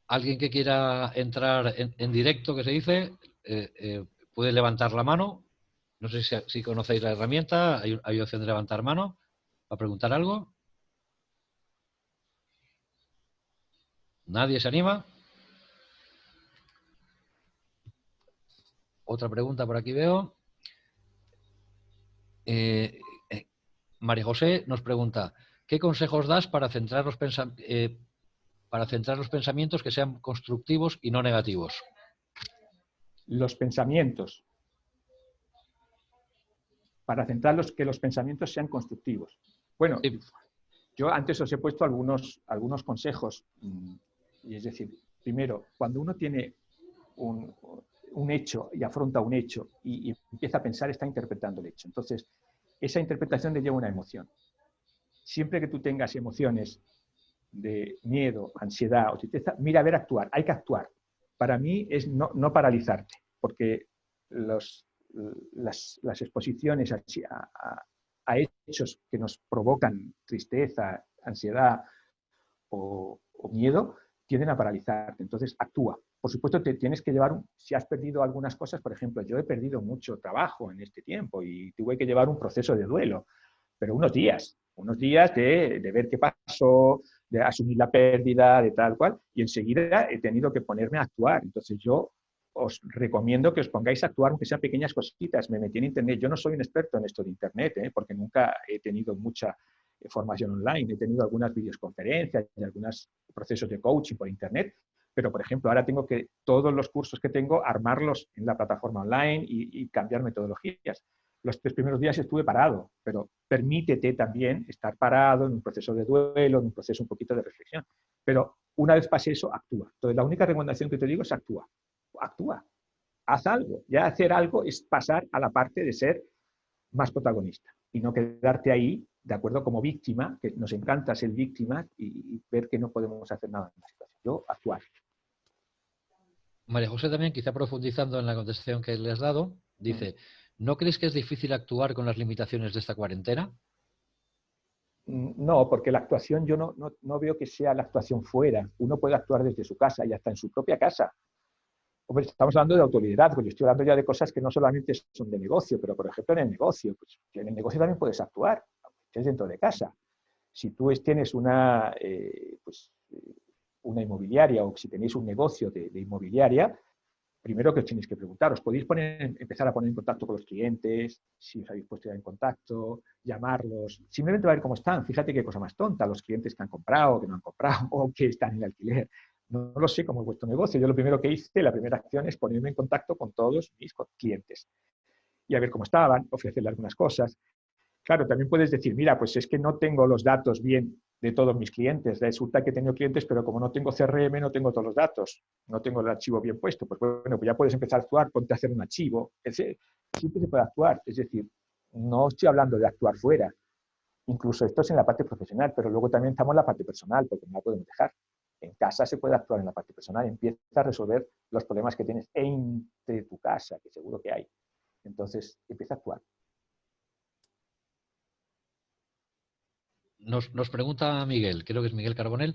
Alguien que quiera entrar en directo, que se dice, puede levantar la mano. No sé si conocéis la herramienta. Hay opción de levantar mano para preguntar algo. ¿Nadie se anima? Otra pregunta por aquí veo. María José nos pregunta, ¿qué consejos das para centrar los pensamientos que sean constructivos y no negativos? Los pensamientos, para centrarlos, que los pensamientos sean constructivos. Bueno, sí. Yo antes os he puesto algunos consejos, y es decir, primero, cuando uno tiene un hecho y afronta un hecho y empieza a pensar, está interpretando el hecho. Entonces, esa interpretación le lleva una emoción. Siempre que tú tengas emociones de miedo, ansiedad o tristeza, mira a ver actuar. Hay que actuar. Para mí es no paralizarte, porque las exposiciones a hechos que nos provocan tristeza, ansiedad o miedo, tienden a paralizarte. Entonces, actúa. Por supuesto, te tienes que llevar, si has perdido algunas cosas, por ejemplo, yo he perdido mucho trabajo en este tiempo y tuve que llevar un proceso de duelo, pero unos días de ver qué pasó, de asumir la pérdida, de tal cual, y enseguida he tenido que ponerme a actuar. Entonces yo os recomiendo que os pongáis a actuar, aunque sean pequeñas cositas. Me metí en Internet. Yo no soy un experto en esto de Internet, porque nunca he tenido mucha formación online. He tenido algunas videoconferencias y algunos procesos de coaching por Internet, pero, por ejemplo, ahora tengo que todos los cursos que tengo, armarlos en la plataforma online y cambiar metodologías. Los 3 primeros días estuve parado, pero permítete también estar parado en un proceso de duelo, en un proceso un poquito de reflexión. Pero una vez pase eso, actúa. Entonces, la única recomendación que te digo es actúa. Actúa. Haz algo. Ya hacer algo es pasar a la parte de ser más protagonista y no quedarte ahí, de acuerdo, como víctima, que nos encanta ser víctima y ver que no podemos hacer nada en la situación. Yo, actuar. María José también, quizá profundizando en la contestación que le has dado, dice, ¿no crees que es difícil actuar con las limitaciones de esta cuarentena? No, porque la actuación yo no veo que sea la actuación fuera. Uno puede actuar desde su casa y hasta en su propia casa. Hombre, estamos hablando de autoliderazgo. Yo estoy hablando ya de cosas que no solamente son de negocio, pero por ejemplo en el negocio. Pues, en el negocio también puedes actuar, aunque estés dentro de casa. Si tú tienes una inmobiliaria o si tenéis un negocio de inmobiliaria, primero que os tenéis que preguntar, os podéis empezar a poner en contacto con los clientes, si os habéis puesto ya en contacto, llamarlos, simplemente a ver cómo están. Fíjate qué cosa más tonta, los clientes que han comprado, que no han comprado o que están en alquiler. No lo sé cómo es vuestro negocio. Yo lo primero que hice, la primera acción es ponerme en contacto con todos mis clientes y a ver cómo estaban, ofrecerle algunas cosas. Claro, también puedes decir, mira, pues es que no tengo los datos bien de todos mis clientes. Resulta que he tenido clientes, pero como no tengo CRM, no tengo todos los datos, no tengo el archivo bien puesto. Pues bueno, pues ya puedes empezar a actuar, ponte a hacer un archivo. Siempre se puede actuar. Es decir, no estoy hablando de actuar fuera. Incluso esto es en la parte profesional, pero luego también estamos en la parte personal, porque no la podemos dejar. En casa se puede actuar en la parte personal. Empieza a resolver los problemas que tienes entre tu casa, que seguro que hay. Entonces, empieza a actuar. Nos pregunta Miguel, creo que es Miguel Carbonell,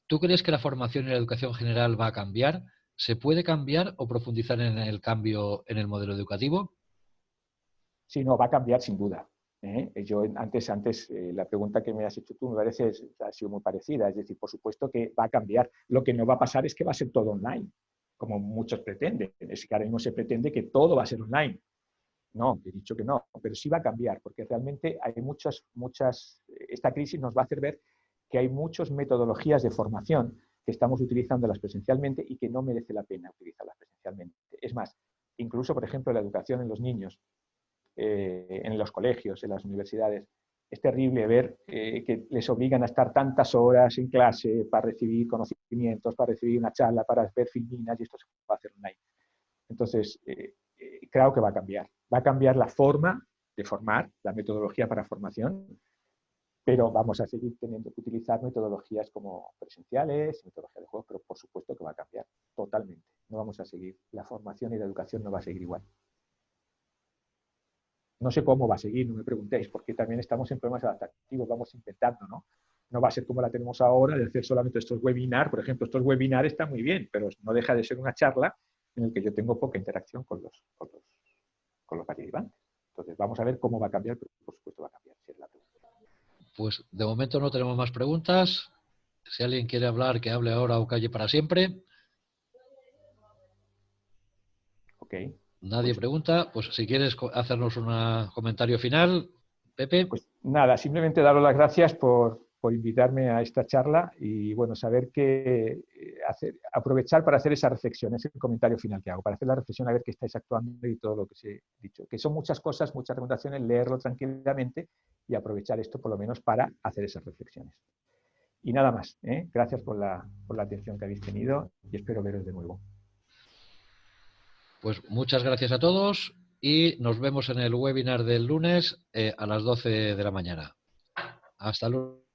¿tú crees que la formación y la educación general va a cambiar? ¿Se puede cambiar o profundizar en el cambio en el modelo educativo? Sí, no, va a cambiar sin duda. Yo antes la pregunta que me has hecho tú me parece ha sido muy parecida. Es decir, por supuesto que va a cambiar. Lo que no va a pasar es que va a ser todo online, como muchos pretenden. Es que ahora mismo se pretende que todo va a ser online. No, he dicho que no, pero sí va a cambiar, porque realmente hay esta crisis nos va a hacer ver que hay muchas metodologías de formación que estamos utilizándolas presencialmente y que no merece la pena utilizarlas presencialmente. Es más, incluso, por ejemplo, la educación en los niños, en los colegios, en las universidades, es terrible ver que les obligan a estar tantas horas en clase para recibir conocimientos, para recibir una charla, para ver filminas, y esto se puede hacer online. Entonces, creo que va a cambiar. Va a cambiar la forma de formar, la metodología para formación, pero vamos a seguir teniendo que utilizar metodologías como presenciales, metodologías de juegos, pero por supuesto que va a cambiar totalmente. No vamos a seguir, la formación y la educación no va a seguir igual. No sé cómo va a seguir, no me preguntéis, porque también estamos en problemas adaptativos, vamos inventando, ¿no? No va a ser como la tenemos ahora, de hacer solamente estos webinars. Por ejemplo, estos webinars están muy bien, pero no deja de ser una charla en la que yo tengo poca interacción con los participantes. Entonces, vamos a ver cómo va a cambiar, pero por supuesto va a cambiar, si es la pregunta. Pues de momento no tenemos más preguntas. Si alguien quiere hablar, que hable ahora o calle para siempre. Ok. Nadie pregunta. Pues si quieres hacernos un comentario final, Pepe. Pues nada, simplemente daros las gracias por invitarme a esta charla y bueno, saber que aprovechar para hacer esa reflexión, ese comentario final que hago, para hacer la reflexión a ver qué estáis actuando y todo lo que os he dicho. Que son muchas cosas, muchas recomendaciones, leerlo tranquilamente y aprovechar esto por lo menos para hacer esas reflexiones. Y nada más, ¿eh? Gracias por la atención que habéis tenido y espero veros de nuevo. Pues muchas gracias a todos y nos vemos en el webinar del lunes a las 12 de la mañana. Hasta luego.